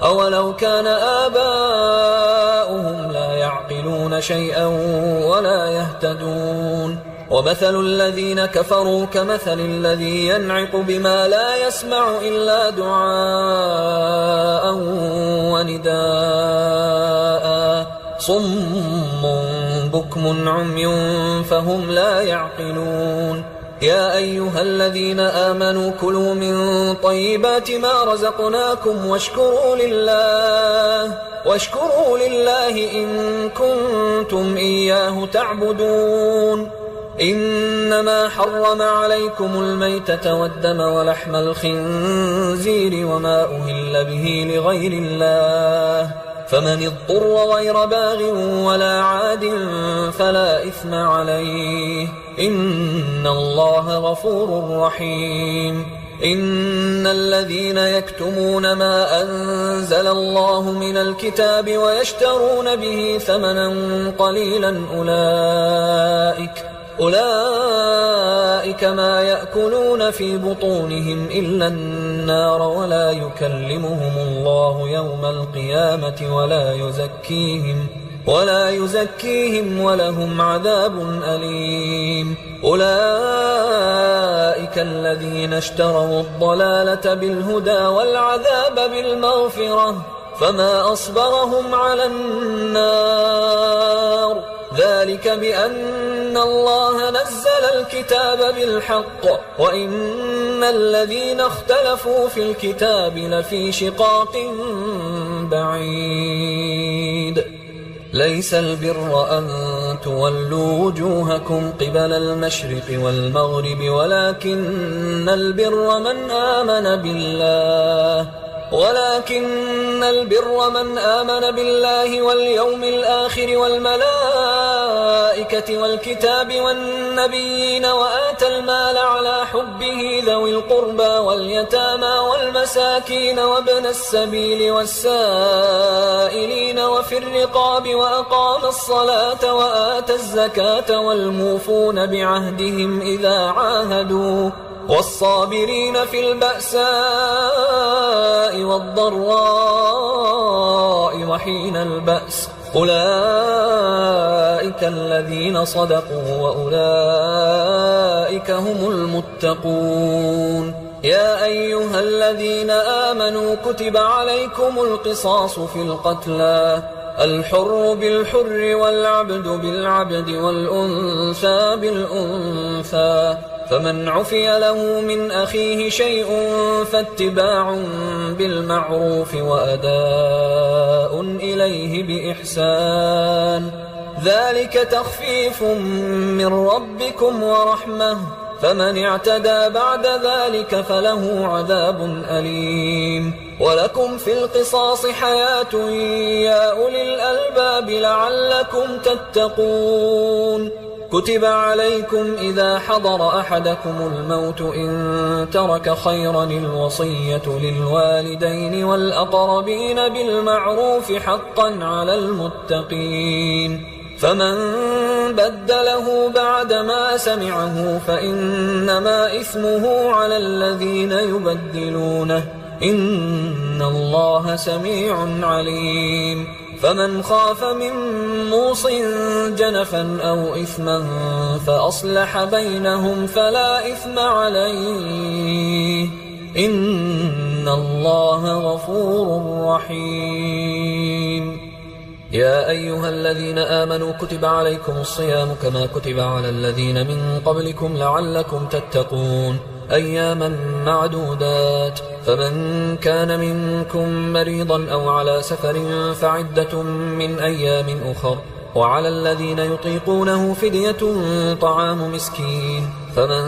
أولو كان آباؤهم لا يعقلون شيئا ولا يهتدون ومثل الذين كفروا كمثل الذي ينعق بما لا يسمع إلا دعاء ونداء صم بكم عمي فهم لا يعقلون يا أيها الذين آمنوا كلوا من طيبات ما رزقناكم واشكروا لله إن كنتم إياه تعبدون إنما حرم عليكم الميتة والدم ولحم الخنزير وما أهل به لغير الله فمن اضطر غير باغ ولا عاد فلا إثم عليه إن الله غفور رحيم إن الذين يكتمون ما أنزل الله من الكتاب ويشترون به ثمنا قليلا أولئك ما يأكلون في بطونهم إلا النار ولا يكلمهم الله يوم القيامة ولا يزكيهم ولهم عذاب أليم أولئك الذين اشتروا الضلالة بالهدى والعذاب بالمغفرة فما أصبرهم على النار ذلك بأن الله نزل الكتاب بالحق وإن الذين اختلفوا في الكتاب لفي شقاق بعيد ليس البر أن تولوا وجوهكم قبل المشرق والمغرب ولكن البر من آمن بالله واليوم الآخر والملائكة والكتاب والنبيين وآتى المال على حبه ذوي القربى واليتامى والمساكين وابن السبيل والسائلين وفي الرقاب وأقام الصلاة وآتى الزكاة والموفون بعهدهم إذا عاهدوا والصابرين في البأساء والضراء وحين البأس أولئك الذين صدقوا وأولئك هم المتقون يا أيها الذين آمنوا كتب عليكم القصاص في القتلى الحر بالحر والعبد بالعبد والأنثى بالأنثى فمن عفي له من أخيه شيء فاتباع بالمعروف وأداء إليه بإحسان ذلك تخفيف من ربكم ورحمة فمن اعتدى بعد ذلك فله عذاب أليم ولكم في القصاص حياة يا أولي الألباب لعلكم تتقون كتب عليكم إذا حضر أحدكم الموت إن ترك خيرا الوصية للوالدين والأقربين بالمعروف حقا على المتقين فمن بدله بعدما سمعه فإنما إثمه على الذين يبدلونه إن الله سميع عليم فمن خاف من موص جنفا أو إثما فأصلح بينهم فلا إثم عليه إن الله غفور رحيم. يا أيها الذين آمنوا كتب عليكم الصيام كما كتب على الذين من قبلكم لعلكم تتقون أياما معدودات، فمن كان منكم مريضا أو على سفر فعدة من أيام أخر، وعلى الذين يطيقونه فدية طعام مسكين، فمن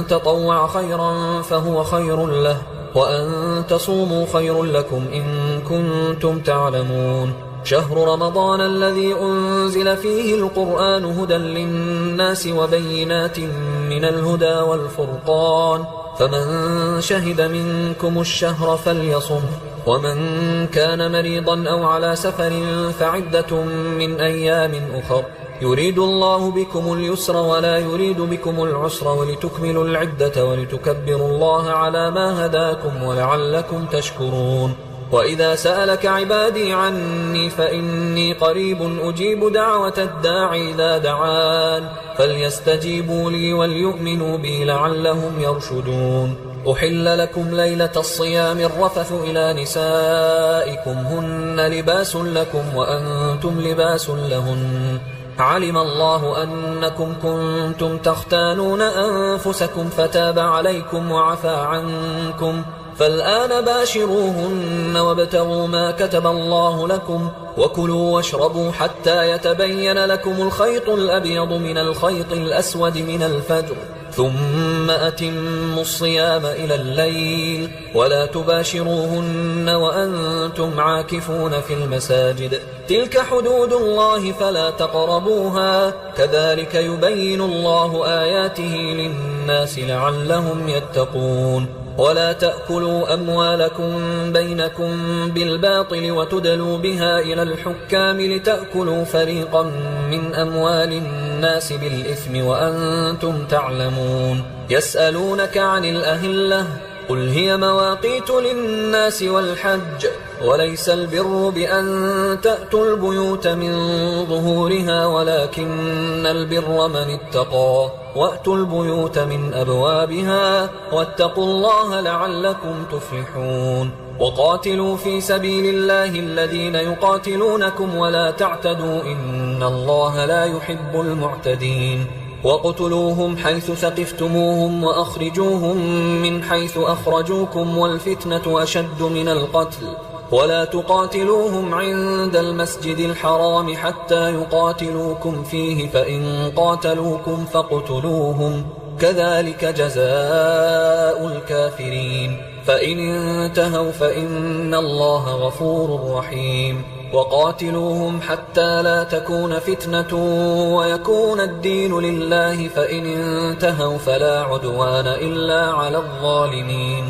تطوع خيرا فهو خير له، وأن تصوموا خير لكم إن كنتم تعلمون. شهر رمضان الذي أنزل فيه القرآن هدى للناس وبينات من الهدى والفرقان، فمن شهد منكم الشهر فليصم، ومن كان مريضا أو على سفر فعدة من أيام أخر، يريد الله بكم اليسر ولا يريد بكم العسر ولتكملوا العدة ولتكبروا الله على ما هداكم ولعلكم تشكرون. وإذا سألك عبادي عني فإني قريب أجيب دعوة الداع إذا دعان، فليستجيبوا لي وليؤمنوا بي لعلهم يرشدون. أحل لكم ليلة الصيام الرفث إلى نسائكم هن لباس لكم وأنتم لباس لهن، علم الله أنكم كنتم تختانون أنفسكم فتاب عليكم وعفى عنكم، فالآن باشروهن وابتغوا ما كتب الله لكم، وكلوا واشربوا حتى يتبين لكم الخيط الأبيض من الخيط الأسود من الفجر، ثم أتموا الصيام إلى الليل، ولا تباشروهن وأنتم عاكفون في المساجد، تلك حدود الله فلا تقربوها، كذلك يبين الله آياته للناس لعلهم يتقون. ولا تأكلوا أموالكم بينكم بالباطل وتدلوا بها إلى الحكام لتأكلوا فريقا من أموال الناس بالإثم وأنتم تعلمون. يسألونك عن الأهلة قل هي مواقيت للناس والحج، وليس البر بأن تأتوا البيوت من ظهورها ولكن البر من اتقى، وأتوا البيوت من أبوابها واتقوا الله لعلكم تفلحون. وقاتلوا في سبيل الله الذين يقاتلونكم ولا تعتدوا إن الله لا يحب المعتدين. واقتلوهم حيث ثقفتموهم وأخرجوهم من حيث أخرجوكم والفتنة أشد من القتل، ولا تقاتلوهم عند المسجد الحرام حتى يقاتلوكم فيه، فإن قاتلوكم فاقتلوهم، كذلك جزاء الكافرين، فإن انتهوا فإن الله غفور رحيم. وقاتلوهم حتى لا تكون فتنة ويكون الدين لله، فإن انتهوا فلا عدوان إلا على الظالمين.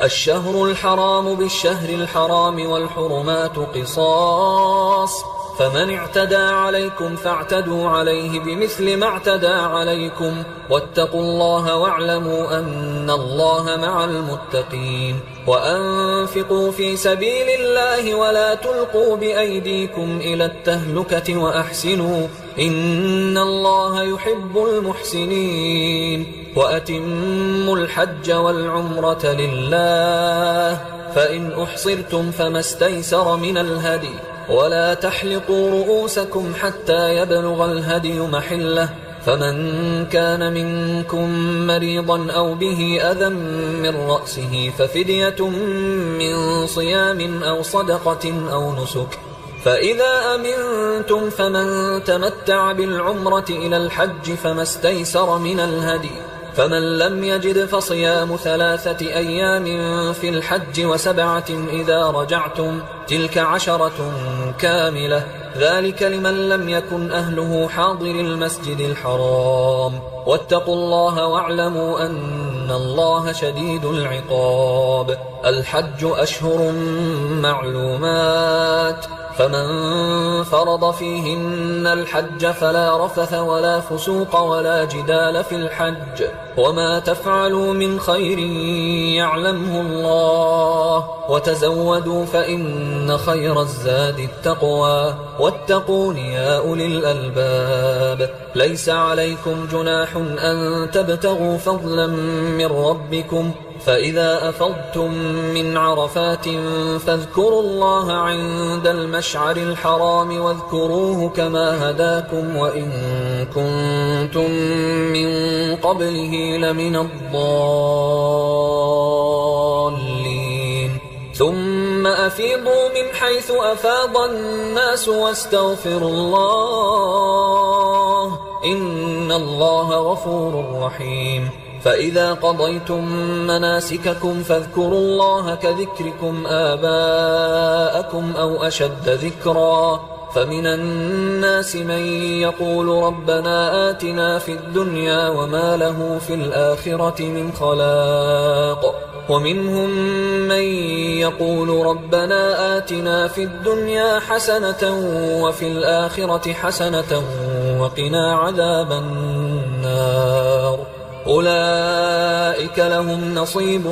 الشهر الحرام بالشهر الحرام والحرمات قصاص، فمن اعتدى عليكم فاعتدوا عليه بمثل ما اعتدى عليكم، واتقوا الله واعلموا أن الله مع المتقين. وأنفقوا في سبيل الله ولا تلقوا بأيديكم إلى التهلكة وأحسنوا إن الله يحب المحسنين. وأتموا الحج والعمرة لله، فإن أحصرتم فما استيسر من الهدي، ولا تحلقوا رؤوسكم حتى يبلغ الهدي محله، فمن كان منكم مريضا أو به أذى من رأسه ففدية من صيام أو صدقة أو نسك، فإذا أمنتم فمن تمتع بالعمرة إلى الحج فما استيسر من الهدي، فمن لم يجد فصيام 3 أيام في الحج و7 إذا رجعتم، تلك 10 كاملة، ذلك لمن لم يكن أهله حاضر المسجد الحرام. واتقوا الله واعلموا أن الله شديد العقاب. الحج أشهر معلومات، فمن فرض فيهن الحج فلا رفث ولا فسوق ولا جدال في الحج، وما تفعلوا من خير يعلمه الله، وتزودوا فإن خير الزاد التقوى واتقون يا أولي الألباب. ليس عليكم جناح أن تبتغوا فضلا من ربكم، فإذا أفضتم من عرفات فاذكروا الله عند المشعر الحرام واذكروه كما هداكم وإن كنتم من قبله لمن الضالين. ثم أفيضوا من حيث أفاض الناس واستغفروا الله إن الله غفور رحيم. فإذا قضيتم مناسككم فاذكروا الله كذكركم آباءكم أو أشد ذكرا. فمن الناس من يقول ربنا آتنا في الدنيا وما له في الآخرة من خلاق، ومنهم من يقول ربنا آتنا في الدنيا حسنة وفي الآخرة حسنة وقنا عذاب النار. أولئك لهم نصيب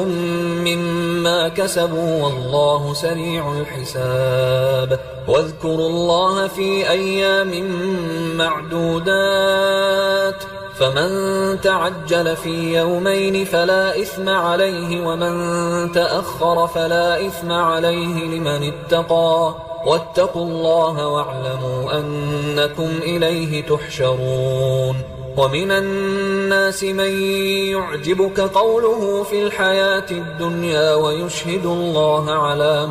مما كسبوا والله سريع الحساب. واذكروا الله في أيام معدودات، فمن تعجل في يومين فلا إثم عليه ومن تأخر فلا إثم عليه لمن اتقى. واتقوا الله واعلموا أنكم إليه تحشرون. ومن الناس من يعجبك قوله في الحياة الدنيا ويشهد الله على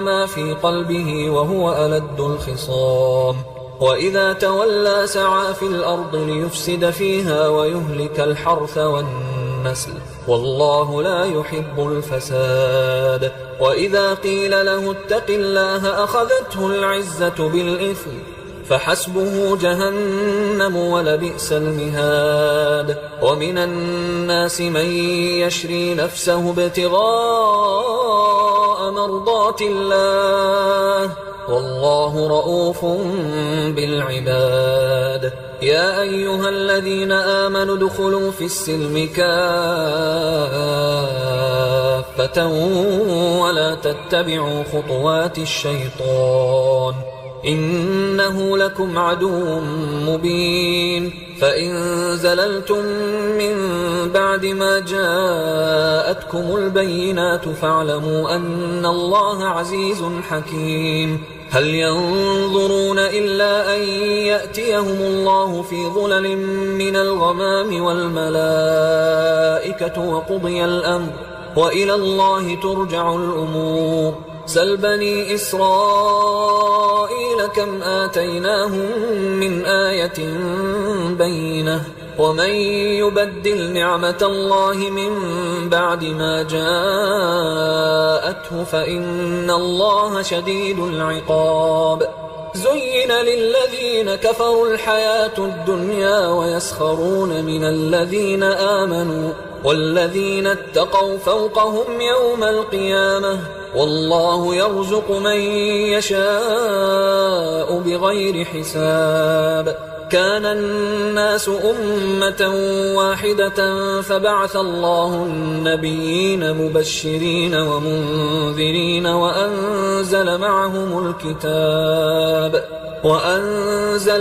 ما في قلبه وهو ألد الخصام. وإذا تولى سعى في الأرض ليفسد فيها ويهلك الحرث والنسل والله لا يحب الفساد. وإذا قيل له اتق الله أخذته العزة بالإثم فحسبه جهنم ولبئس المهاد. ومن الناس من يشري نفسه ابتغاء مرضات الله والله رؤوف بالعباد. يا أيها الذين آمنوا ادخلوا في السلم كافة ولا تتبعوا خطوات الشيطان إنه لكم عدو مبين. فإن زللتم من بعد ما جاءتكم البينات فاعلموا أن الله عزيز حكيم. هل ينظرون إلا أن يأتيهم الله في ظلل من الغمام والملائكة وقضي الأمر وإلى الله ترجع الأمور. سل بني إسرائيل كم آتيناهم من آية بينة ومن يبدل نعمة الله من بعد ما جاءته فإن الله شديد العقاب. زين للذين كفروا الحياة الدنيا ويسخرون من الذين آمنوا والذين اتقوا فوقهم يوم القيامة والله يرزق من يشاء بغير حساب. كان الناس أمة واحدة فبعث الله النبيين مبشرين ومنذرين وأنزل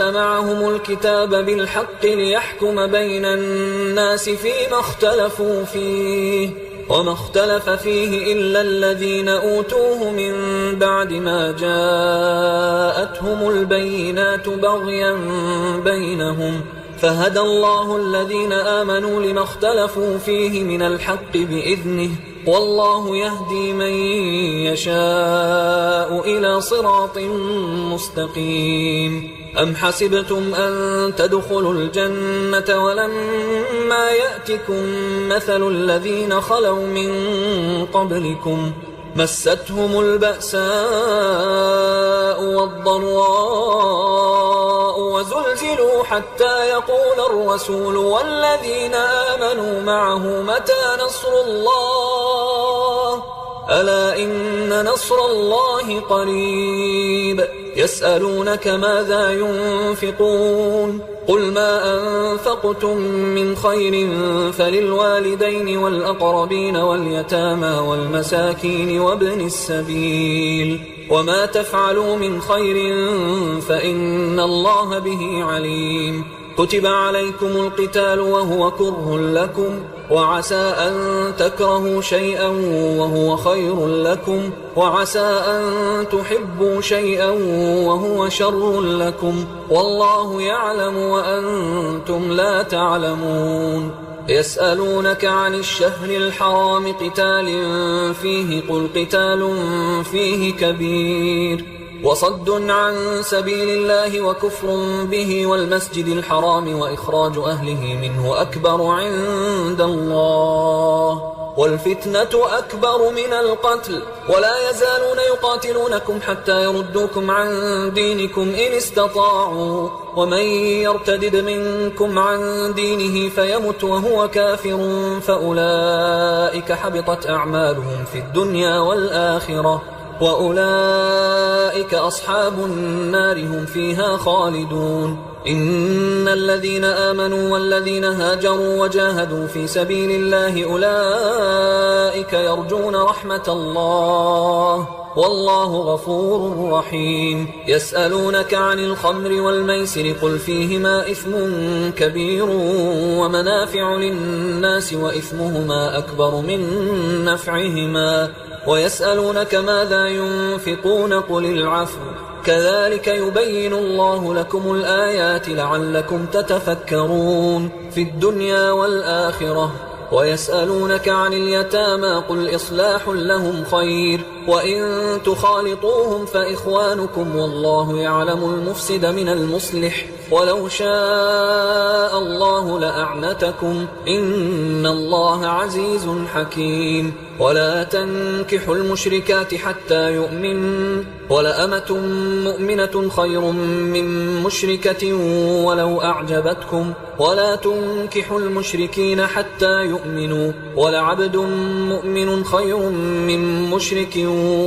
معهم الكتاب بالحق ليحكم بين الناس فيما اختلفوا فيه وما اختلف فيه إلا الذين أوتوه من بعد ما جاءتهم البينات بغيا بينهم فهدى الله الذين آمنوا لما اختلفوا فيه من الحق بإذنه والله يهدي من يشاء إلى صراط مستقيم. أم حسبتم أن تدخلوا الجنة ولما يأتكم مثل الذين خلوا من قبلكم مستهم البأساء والضراء وزلزلوا حتى يقول الرسول والذين آمنوا معه متى نصر الله ألا إن نصر الله قريب. يسألونك ماذا ينفقون قل ما أنفقتم من خير فللوالدين والأقربين واليتامى والمساكين وابن السبيل وما تفعلوا من خير فإن الله به عليم كتب عليكم القتال وهو كره لكم وعسى أن تكرهوا شيئا وهو خير لكم وعسى أن تحبوا شيئا وهو شر لكم والله يعلم وأنتم لا تعلمون يسألونك عن الشهر الحرام قتال فيه قل قتال فيه كبير وصد عن سبيل الله وكفر به والمسجد الحرام وإخراج أهله منه أكبر عند الله والفتنة أكبر من القتل ولا يزالون يقاتلونكم حتى يردوكم عن دينكم إن استطاعوا ومن يرتدد منكم عن دينه فيمت وهو كافر فأولئك حبطت أعمالهم في الدنيا والآخرة وأولئك أصحاب النار هم فيها خالدون إن الذين آمنوا والذين هاجروا وجاهدوا في سبيل الله أولئك يرجون رحمة الله والله غفور رحيم يسألونك عن الخمر والميسر قل فيهما إثم كبير ومنافع للناس وإثمهما أكبر من نفعهما ويسألونك ماذا ينفقون قل العفو كذلك يبين الله لكم الآيات لعلكم تتفكرون في الدنيا والآخرة ويسألونك عن اليتامى قل إصلاح لهم خير وإن تخالطوهم فإخوانكم والله يعلم المفسد من المصلح ولو شاء الله لأعنتكم إن الله عزيز حكيم ولا تنكحوا المشركات حتى يؤمن ولأمة مؤمنة خير من مشركة ولو أعجبتكم ولا تنكحوا المشركين حتى يؤمنوا ولعبد مؤمن خير من مشرك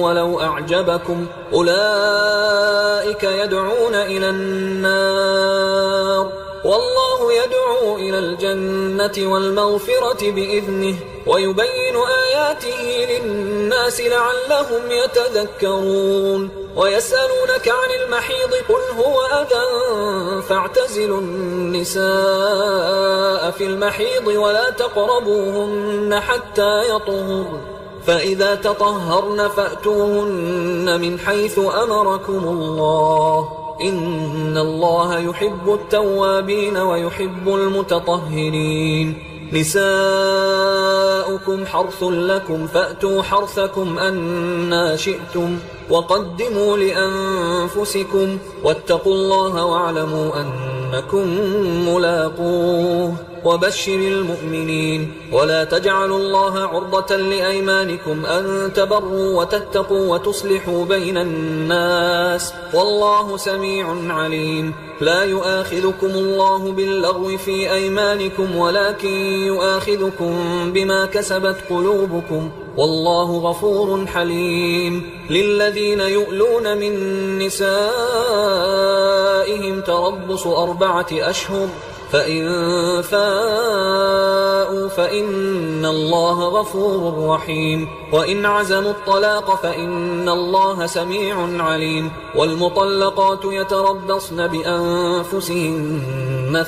ولو أعجبكم أولئك يدعون إلى النار والله يدعو إلى الجنة والمغفرة بإذنه ويبين آياته للناس لعلهم يتذكرون ويسألونك عن المحيض قل هو أذى فاعتزلوا النساء في المحيض ولا تقربوهن حتى يطهرن فإذا تطهرن فأتوهن من حيث أمركم الله إن الله يحب التوابين ويحب المتطهرين نساؤكم حرث لكم فأتوا حرثكم أنى شئتم وقدموا لأنفسكم واتقوا الله واعلموا أنكم ملاقوه وبشر المؤمنين ولا تجعلوا الله عرضة لأيمانكم أن تبروا وتتقوا وتصلحوا بين الناس والله سميع عليم لا يؤاخذكم الله باللغو في أيمانكم ولكن يؤاخذكم بما كسبت قلوبكم والله غفور حليم للذين يؤلون من نسائهم تربص 4 أشهر فإن فاءوا فإن الله غفور رحيم وإن عزموا الطلاق فإن الله سميع عليم والمطلقات يتربصن بأنفسهن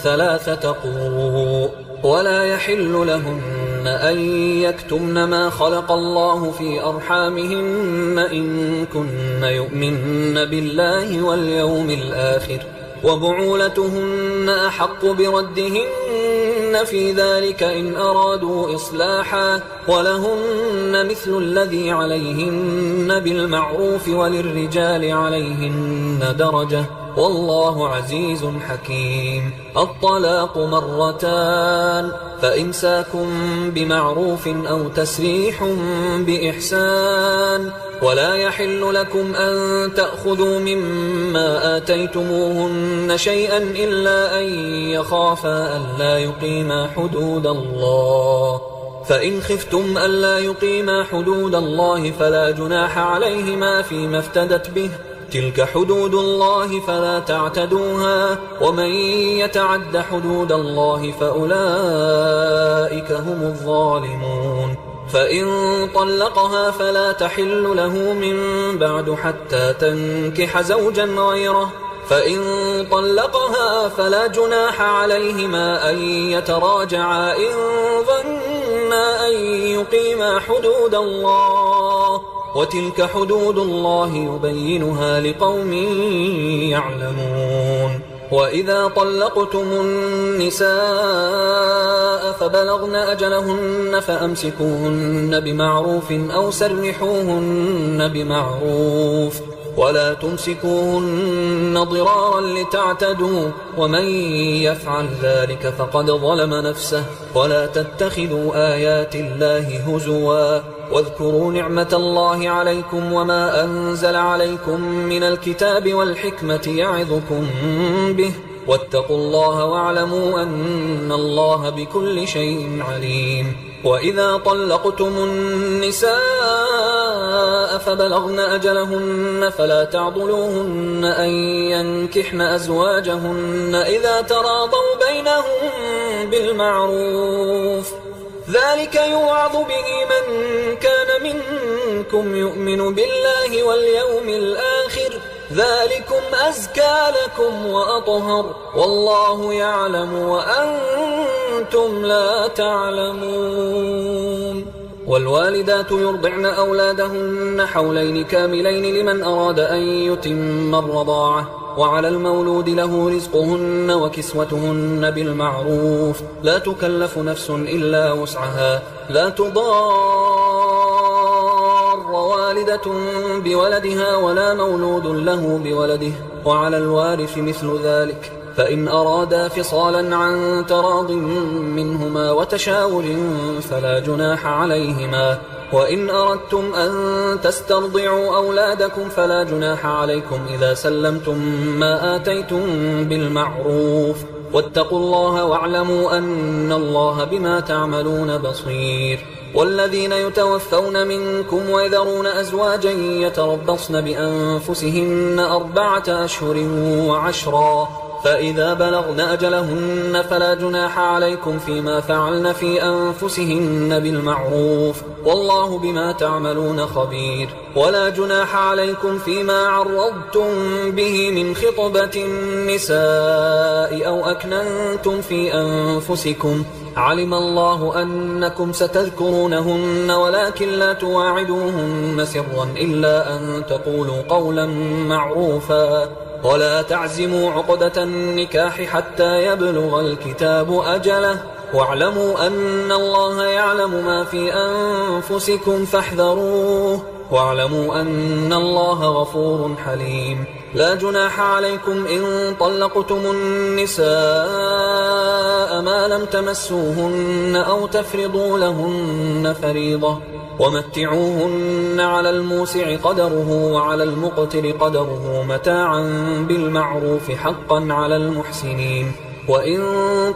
3 قروء ولا يحل لهن أن يكتمن ما خلق الله في أرحامهن إن كن يؤمن بالله واليوم الآخر وبعولتهن أحق بردهن في ذلك إن أرادوا إصلاحا ولهن مثل الذي عليهن بالمعروف وللرجال عليهن درجة والله عزيز حكيم الطلاق 2 فإمساك بمعروف أو تسريح بإحسان ولا يحل لكم أن تأخذوا مما آتيتموهن شيئا إلا أن يخافا ألا يقيما حدود الله فإن خفتم ألا يقيما حدود الله فلا جناح عليهما فيما افتدت به تلك حدود الله فلا تعتدوها ومن يتعد حدود الله فأولئك هم الظالمون فإن طلقها فلا تحل له من بعد حتى تنكح زوجا غيره فإن طلقها فلا جناح عليهما أن يتراجعا إن ظنا أن يقيما حدود الله وتلك حدود الله يبينها لقوم يعلمون وإذا طلقتم النساء فبلغن أجلهن فأمسكوهن بمعروف أو سرحوهن بمعروف ولا تمسكوهن ضرارا لتعتدوا ومن يفعل ذلك فقد ظلم نفسه ولا تتخذوا آيات الله هزوا واذكروا نعمة الله عليكم وما أنزل عليكم من الكتاب والحكمة يعظكم به واتقوا الله واعلموا أن الله بكل شيء عليم وإذا طلقتم النساء فبلغن أجلهن فلا تعضلوهن أن ينكحن أزواجهن إذا تراضوا بينهم بالمعروف ذلك يوعظ به من كان منكم يؤمن بالله واليوم الآخر ذلكم أزكى لكم وأطهر والله يعلم وأنتم لا تعلمون والوالدات يرضعن أولادهن حولين كاملين لمن أراد أن يتم الرضاعة وعلى المولود له رزقهن وكسوتهن بالمعروف لا تكلف نفس إلا وسعها لا تضار والدة بولدها ولا مولود له بولده وعلى الوارث مثل ذلك فإن أرادا فصالا عن تراض منهما وتشاور فلا جناح عليهما وإن أردتم أن تسترضعوا أولادكم فلا جناح عليكم إذا سلمتم ما آتيتم بالمعروف واتقوا الله واعلموا أن الله بما تعملون بصير والذين يتوفون منكم ويذرون أزواجا يتربصن بأنفسهن 4 أشهر وعشرا فإذا بلغن أجلهن فلا جناح عليكم فيما فعلن في أنفسهن بالمعروف والله بما تعملون خبير ولا جناح عليكم فيما عرضتم به من خطبة النساء أو أكننتم في أنفسكم علم الله أنكم ستذكرونهن ولكن لا تواعدوهن سرا إلا أن تقولوا قولا معروفا ولا تعزموا عقدة النكاح حتى يبلغ الكتاب أجله واعلموا أن الله يعلم ما في أنفسكم فاحذروه واعلموا أن الله غفور حليم لا جناح عليكم إن طلقتم النساء ما لم تمسوهن أو تفرضوا لهن فريضة ومتعوهن على الموسع قدره وعلى المقتر قدره متاعا بالمعروف حقا على المحسنين وإن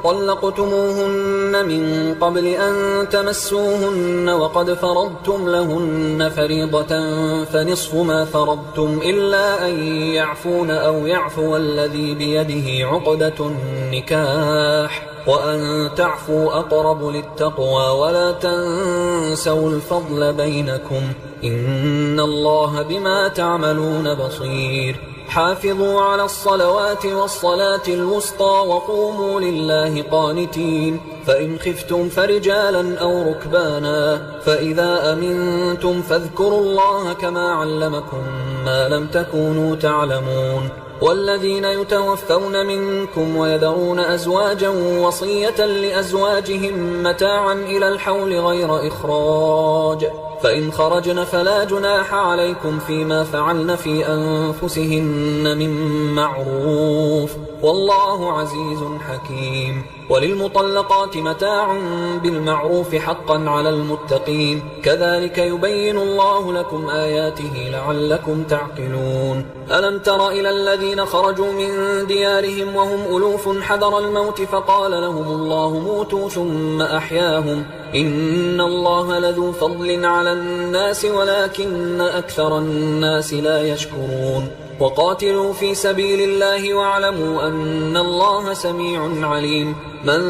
طلقتموهن من قبل أن تمسوهن وقد فرضتم لهن فريضة فنصف ما فرضتم إلا أن يعفون أو يعفو الذي بيده عقدة النكاح وأن تعفوا أقرب للتقوى ولا تنسوا الفضل بينكم إن الله بما تعملون بصير حافظوا على الصلوات والصلاة الوسطى وقوموا لله قانتين فإن خفتم فرجالا أو ركبانا فإذا أمنتم فاذكروا الله كما علمكم ما لم تكونوا تعلمون والذين يتوفون منكم ويذرون أزواجا وصية لأزواجهم متاعا إلى الحول غير إخراج فإن خرجن فلا جناح عليكم فيما فعلن في أنفسهن من معروف والله عزيز حكيم وللمطلقات متاع بالمعروف حقا على المتقين كذلك يبين الله لكم آياته لعلكم تعقلون ألم تر إلى الذين الذين خرجوا من ديارهم وهم ألوف حذر الموت فقال لهم الله موتوا ثم أحياهم إن الله لذو فضل على الناس ولكن أكثر الناس لا يشكرون وقاتلوا في سبيل الله واعلموا أن الله سميع عليم من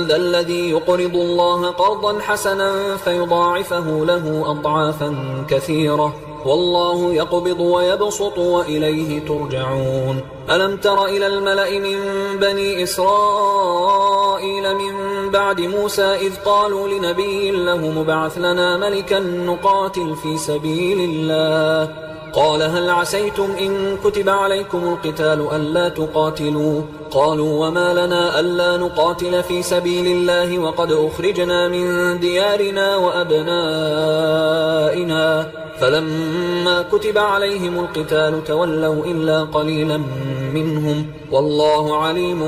ذا الذي يقرض الله قرضا حسنا فيضاعفه له أضعافا كثيرة والله يقبض ويبسط وإليه ترجعون ألم تر إلى الملأ من بني إسرائيل من بعد موسى إذ قالوا لنبي له مبعث لنا ملكا نقاتل في سبيل الله قال هل عسيتم إن كتب عليكم القتال ألا تقاتلوا قالوا وما لنا ألا نقاتل في سبيل الله وقد أخرجنا من ديارنا وأبنائنا فلما كتب عليهم القتال تولوا إلا قليلا منهم والله عليم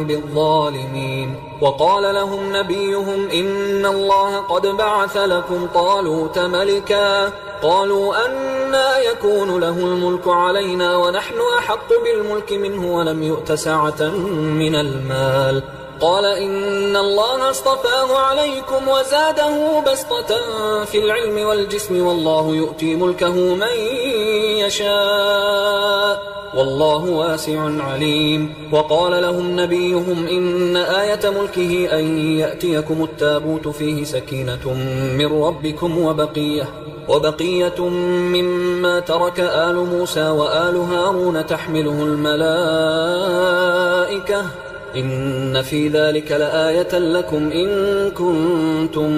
بالظالمين وقال لهم نبيهم إن الله قد بعث لكم طالوت ملكا قالوا أنى يكون له الملك علينا ونحن أحق بالملك منه ولم يؤت سعة من المال قال إن الله اصطفاه عليكم وزاده بسطة في العلم والجسم والله يؤتي ملكه من يشاء والله واسع عليم وقال لهم نبيهم إن آية ملكه أن يأتيكم التابوت فيه سكينة من ربكم وبقية مما ترك آل موسى وآل هارون تحمله الملائكة إن في ذلك لآية لكم إن كنتم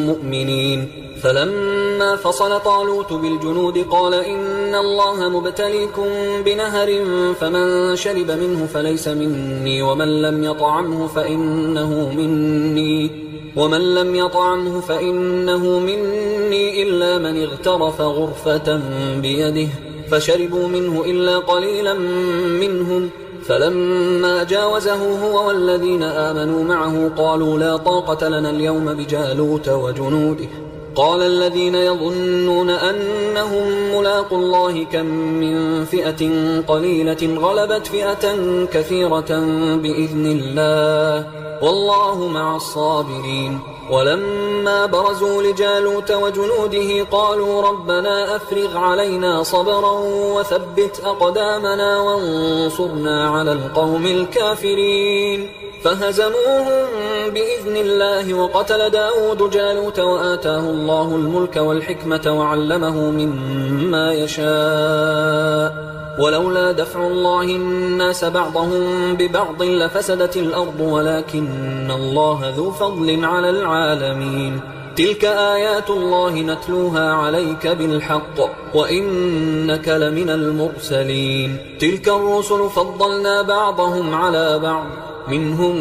مؤمنين فلما فصل طالوت بالجنود قال إن الله مبتليكم بنهر فمن شرب منه فليس مني ومن لم يطعمه فإنه مني إلا من اغترف غرفة بيده فشربوا منه إلا قليلا منهم فلما جاوزه هو والذين آمنوا معه قالوا لا طاقة لنا اليوم بجالوت وجنوده قال الذين يظنون أنهم ملاقوا الله كم من فئة قليلة غلبت فئة كثيرة بإذن الله والله مع الصابرين ولما برزوا لجالوت وجنوده قالوا ربنا أفرغ علينا صبرا وثبت أقدامنا وانصرنا على القوم الكافرين فهزموهم بإذن الله وقتل داود جالوت وآتاه الله الملك والحكمة وعلمه مما يشاء ولولا دفع الله الناس بعضهم ببعض لفسدت الأرض ولكن الله ذو فضل على العالمين تلك آيات الله نتلوها عليك بالحق وإنك لمن المرسلين تلك الرسل فضلنا بعضهم على بعض منهم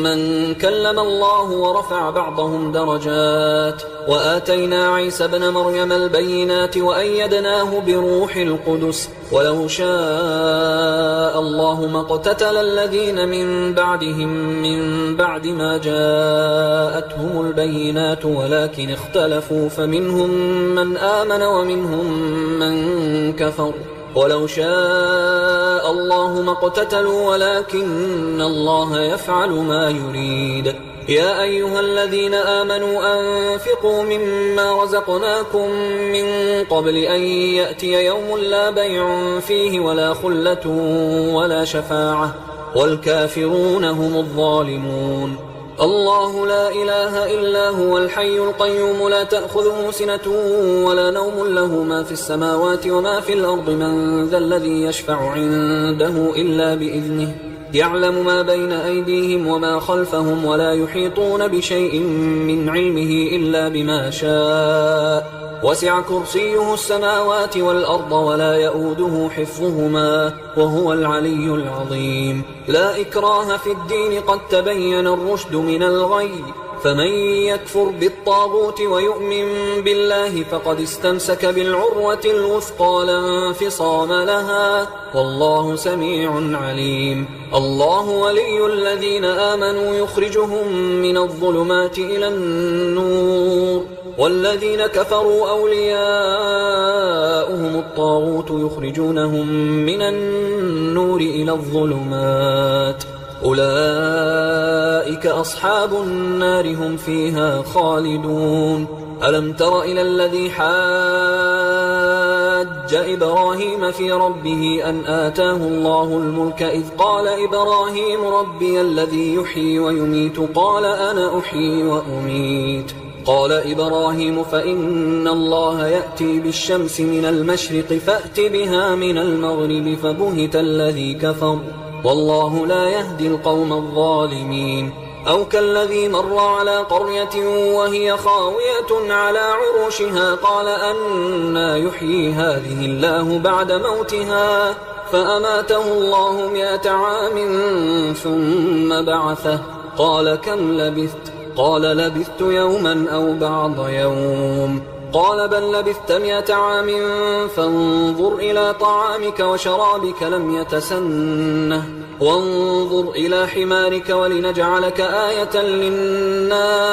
من كلم الله ورفع بعضهم درجات وآتينا عيسى ابن مريم البينات وأيدناه بروح القدس ولو شاء الله ما اقتتل الذين من بعدهم من بعد ما جاءتهم البينات ولكن اختلفوا فمنهم من آمن ومنهم من كفر ولو شاء الله ما اقتتلوا ولكن الله يفعل ما يريد يا أيها الذين آمنوا أنفقوا مما رزقناكم من قبل أن يأتي يوم لا بيع فيه ولا خلة ولا شفاعة والكافرون هم الظالمون الله لا إله إلا هو الحي القيوم لا تأخذه سنة ولا نوم له ما في السماوات وما في الأرض من ذا الذي يشفع عنده إلا بإذنه يعلم ما بين أيديهم وما خلفهم ولا يحيطون بشيء من علمه إلا بما شاء وسع كرسيه السماوات والأرض ولا يؤوده حفظهما وهو العلي العظيم لا إكراه في الدين قد تبين الرشد من الغي فمن يكفر بالطاغوت ويؤمن بالله فقد استمسك بالعروة الوثقى لا انفصام لها والله سميع عليم الله ولي الذين آمنوا يخرجهم من الظلمات إلى النور والذين كفروا أولياؤهم الطاغوت يخرجونهم من النور إلى الظلمات أولئك أصحاب النار هم فيها خالدون ألم تر إلى الذي حاج إبراهيم في ربه أن آتاه الله الملك إذ قال إبراهيم ربي الذي يحيي ويميت قال أنا أحيي وأميت قال إبراهيم فإن الله يأتي بالشمس من المشرق فأت بها من المغرب فبهت الذي كفر والله لا يهدي القوم الظالمين أو كالذي مر على قرية وهي خاوية على عروشها قال أنى يحيي هذه الله بعد موتها فأماته الله 100 عام ثم بعثه قال كم لبثت قال لبثت يوما أو بعض يوم قال بل لبثت 100 عام فانظر إلى طعامك وشرابك لم يتسنه وانظر إلى حمارك ولنجعلك آية للناس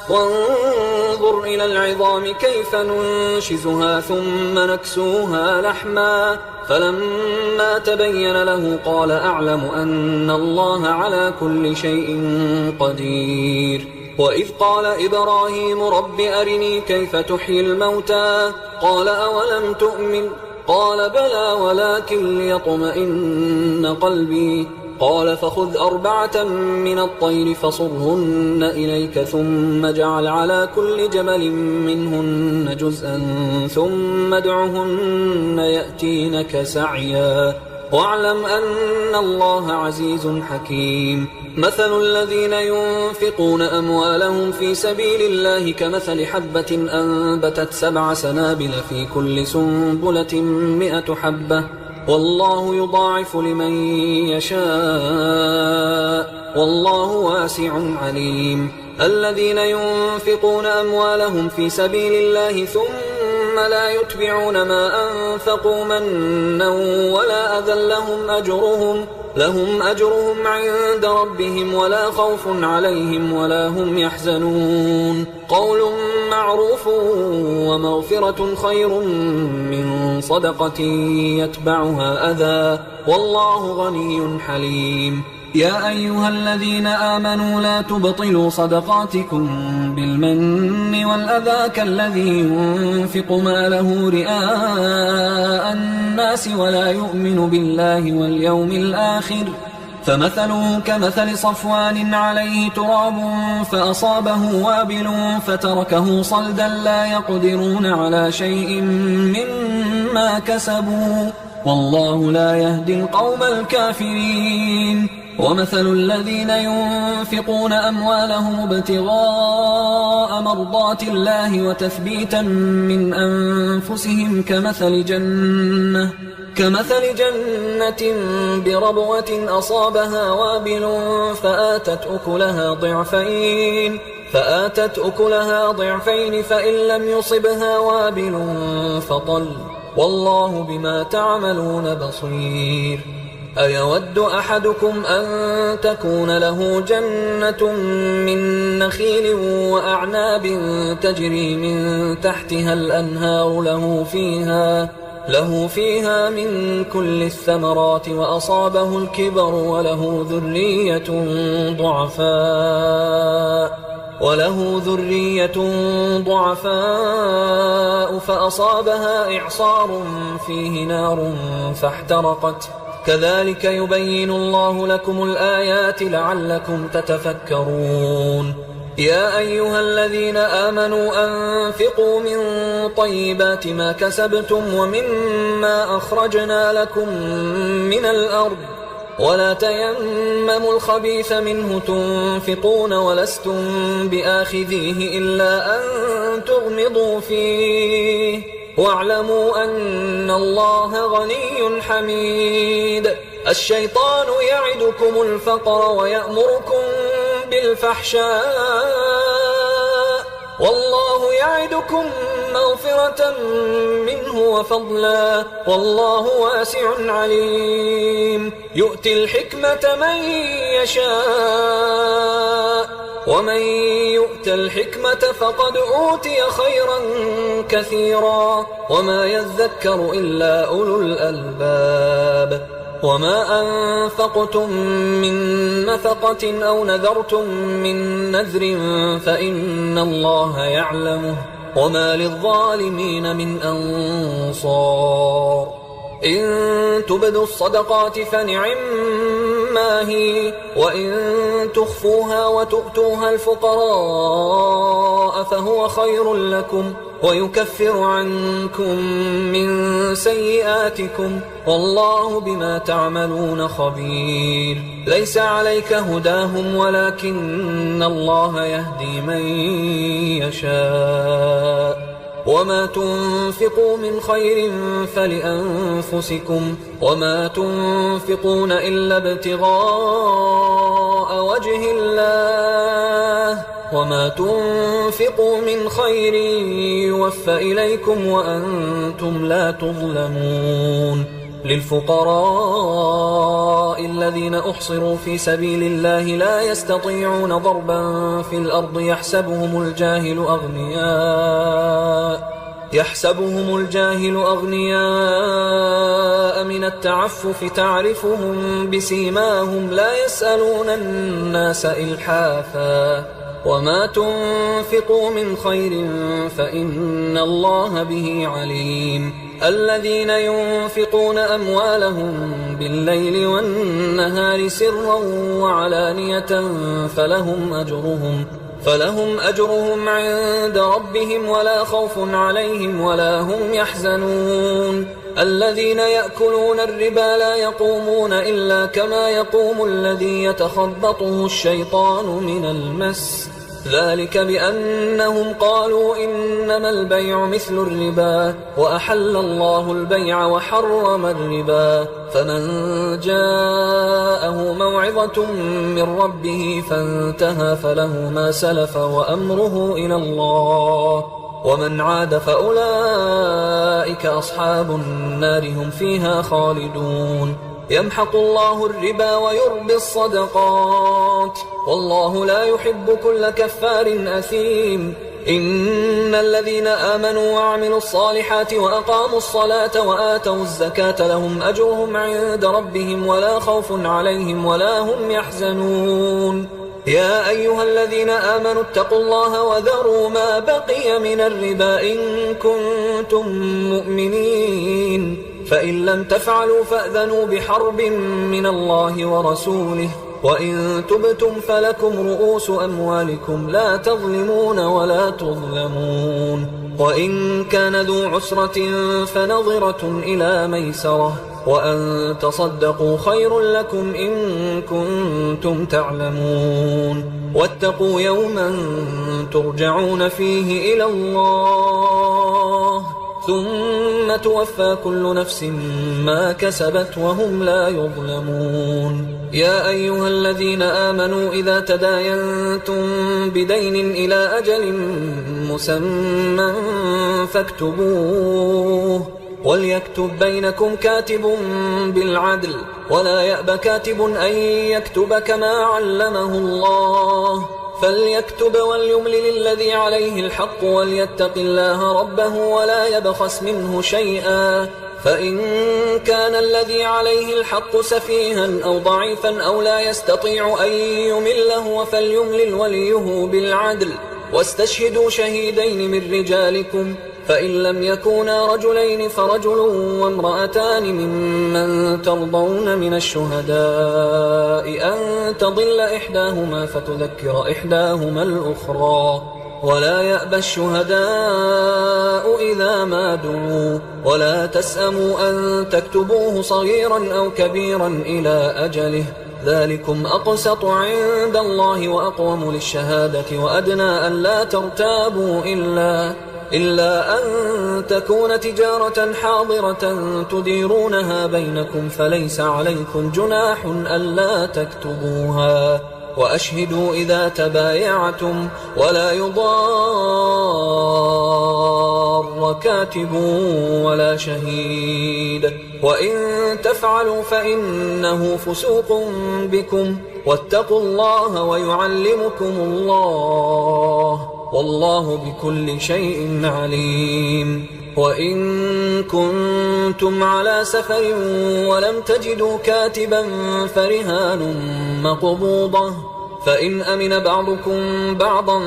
وانظر إلى العظام كيف ننشزها ثم نكسوها لحما فلما تبين له قال أعلم أن الله على كل شيء قدير وإذ قال إبراهيم رب أرني كيف تحيي الموتى قال أولم تؤمن قال بلى ولكن ليطمئن قلبي قال فخذ 4 من الطير فصرهن إليك ثم اجعل على كل جبل منهن جزءا ثم ادعهن يأتينك سعيا واعلم أن الله عزيز حكيم مثل الذين ينفقون أموالهم في سبيل الله كمثل حبة أنبتت 7 سنابل في كل سنبلة 100 حبة والله يضاعف لمن يشاء والله واسع عليم الذين ينفقون أموالهم في سبيل الله ثم لا يتبعون ما أنفقوا منا ولا أذى لهم أجرهم عند ربهم ولا خوف عليهم ولا هم يحزنون قول معروف ومغفرة خير من صدقة يتبعها أذى والله غني حليم يا أيها الذين آمنوا لا تبطلوا صدقاتكم بالمن والأذى كالذي ينفق ماله رئاء الناس ولا يؤمن بالله واليوم الآخر فمثله كمثل صفوان عليه تراب فأصابه وابل فتركه صلدا لا يقدرون على شيء مما كسبوا والله لا يهدي القوم الكافرين ومثل الذين ينفقون أموالهم ابتغاء مرضات الله وتثبيتا من أنفسهم كمثل جنة بربوة أصابها وابل فآتت أكلها ضعفين فإن لم يصبها وابل فطل والله بما تعملون بصير أيود أحدكم أن تكون له جنة من نخيل وأعناب تجري من تحتها الأنهار له فيها من كل الثمرات وأصابه الكبر وله ذرية ضعفاء فأصابها إعصار فيه نار فاحترقت كذلك يبين الله لكم الآيات لعلكم تتفكرون يا أيها الذين آمنوا أنفقوا من طيبات ما كسبتم ومما أخرجنا لكم من الأرض ولا تيمموا الخبيث منه تنفقون ولستم بآخذيه إلا أن تغمضوا فيه واعلموا أن الله غني حميد الشيطان يعدكم الفقر ويأمركم بالفحشاء والله يعدكم مغفرة منه وفضلا والله واسع عليم يؤتي الحكمة من يشاء ومن يؤت الحكمة فقد أوتي خيرا كثيرا وما يذكر إلا أولو الألباب وما أنفقتم من نفقة أو نذرتم من نذر فإن الله يعلمه وما للظالمين من أنصار إن تبدوا الصدقات فنعما هي وإن تخفوها وتؤتوها الفقراء فهو خير لكم ويكفر عنكم من سيئاتكم والله بما تعملون خبير ليس عليك هداهم ولكن الله يهدي من يشاء وما تنفقوا من خير فلأنفسكم وما تنفقون إلا ابتغاء وجه الله وما تنفقوا من خير يوفى إليكم وأنتم لا تظلمون للفقراء الذين أحصروا في سبيل الله لا يستطيعون ضربا في الأرض يحسبهم الجاهل أغنياء من التعفف تعرفهم بسيماهم لا يسألون الناس إلحافا وما تنفقوا من خير فإن الله به عليم الذين ينفقون أموالهم بالليل والنهار سرا وعلانية فلهم أجرهم عند ربهم ولا خوف عليهم ولا هم يحزنون الذين يأكلون الربا لا يقومون إلا كما يقوم الذي يتخبطه الشيطان من المس ذلك بأنهم قالوا إنما البيع مثل الربا وأحل الله البيع وحرم الربا فمن جاءه موعظة من ربه فانتهى فله ما سلف وأمره إلى الله ومن عاد فأولئك أصحاب النار هم فيها خالدون يمحق الله الربا ويربي الصدقات والله لا يحب كل كفار أثيم إن الذين آمنوا وعملوا الصالحات وأقاموا الصلاة وآتوا الزكاة لهم أجرهم عند ربهم ولا خوف عليهم ولا هم يحزنون يا أيها الذين آمنوا اتقوا الله وذروا ما بقي من الربا إن كنتم مؤمنين فإن لم تفعلوا فأذنوا بحرب من الله ورسوله وإن تبتم فلكم رؤوس أموالكم لا تظلمون ولا تظلمون وإن كان ذو عسرة فنظرة إلى ميسرة وأن تصدقوا خير لكم إن كنتم تعلمون واتقوا يوما ترجعون فيه إلى الله ثم توفى كل نفس ما كسبت وهم لا يظلمون يا أيها الذين آمنوا إذا تداينتم بدين إلى أجل مسمى فاكتبوه وليكتب بينكم كاتب بالعدل ولا يأب كاتب أن يكتب كما علمه الله فليكتب وليملل الذي عليه الحق وليتق الله ربه ولا يبخس منه شيئا فإن كان الذي عليه الحق سفيها أو ضعيفا أو لا يستطيع أن يمله فليملل وليه بالعدل واستشهدوا شهيدين من رجالكم فإن لم يكونا رجلين فرجل وامرأتان ممن ترضون من الشهداء أن تضل إحداهما فتذكر إحداهما الأخرى ولا يأبى الشهداء إذا ما دعوا ولا تسأموا أن تكتبوه صغيرا أو كبيرا إلى أجله ذلكم أقسط عند الله وأقوم للشهادة وأدنى أن لا ترتابوا إلا أن تكون تجارة حاضرة تديرونها بينكم فليس عليكم جناح ألا تكتبوها وأشهدوا إذا تبايعتم ولا يضار كاتب ولا شهيد وإن تفعلوا فإنه فسوق بكم واتقوا الله ويعلمكم الله والله بكل شيء عليم وإن كنتم على سفر ولم تجدوا كاتبا فرهان مقبوضة فإن أمن بعضكم بعضا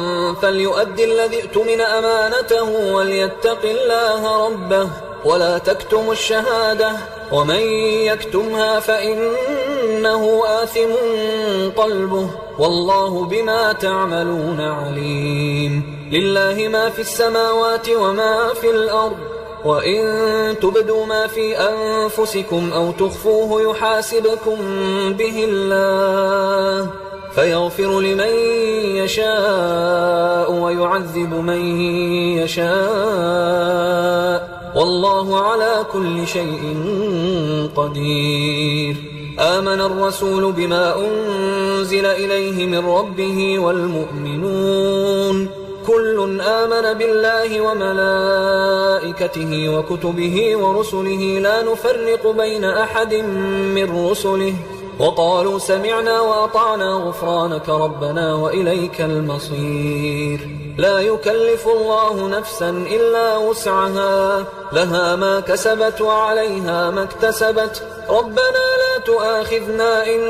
فليؤدي الذي ائتمن أمانته وليتق الله ربه ولا تكتموا الشهادة ومن يكتمها فإنه آثم قلبه والله بما تعملون عليم لله ما في السماوات وما في الأرض وإن تبدوا ما في أنفسكم أو تخفوه يحاسبكم به الله فيغفر لمن يشاء ويعذب من يشاء والله على كل شيء قدير آمن الرسول بما أنزل إليه من ربه والمؤمنون كل آمن بالله وملائكته وكتبه ورسله لا نفرق بين أحد من رسله وقالوا سمعنا وأطعنا غفرانك ربنا وإليك المصير لا يكلف الله نفسا إلا وسعها لها ما كسبت وعليها ما اكتسبت ربنا لا تؤاخذنا إن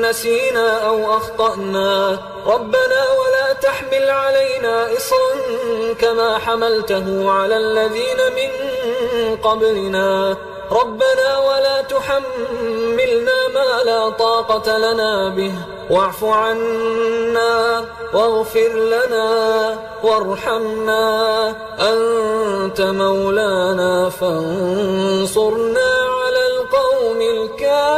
نسينا أو أخطأنا ربنا ولا تحمل علينا إصرا كما حملته على الذين من قبلنا ربنا ولا تحملنا ما لا طاقة لنا به واعف عنا واغفر لنا وارحمنا أنت مولانا فانصرنا على القوم الكافرين.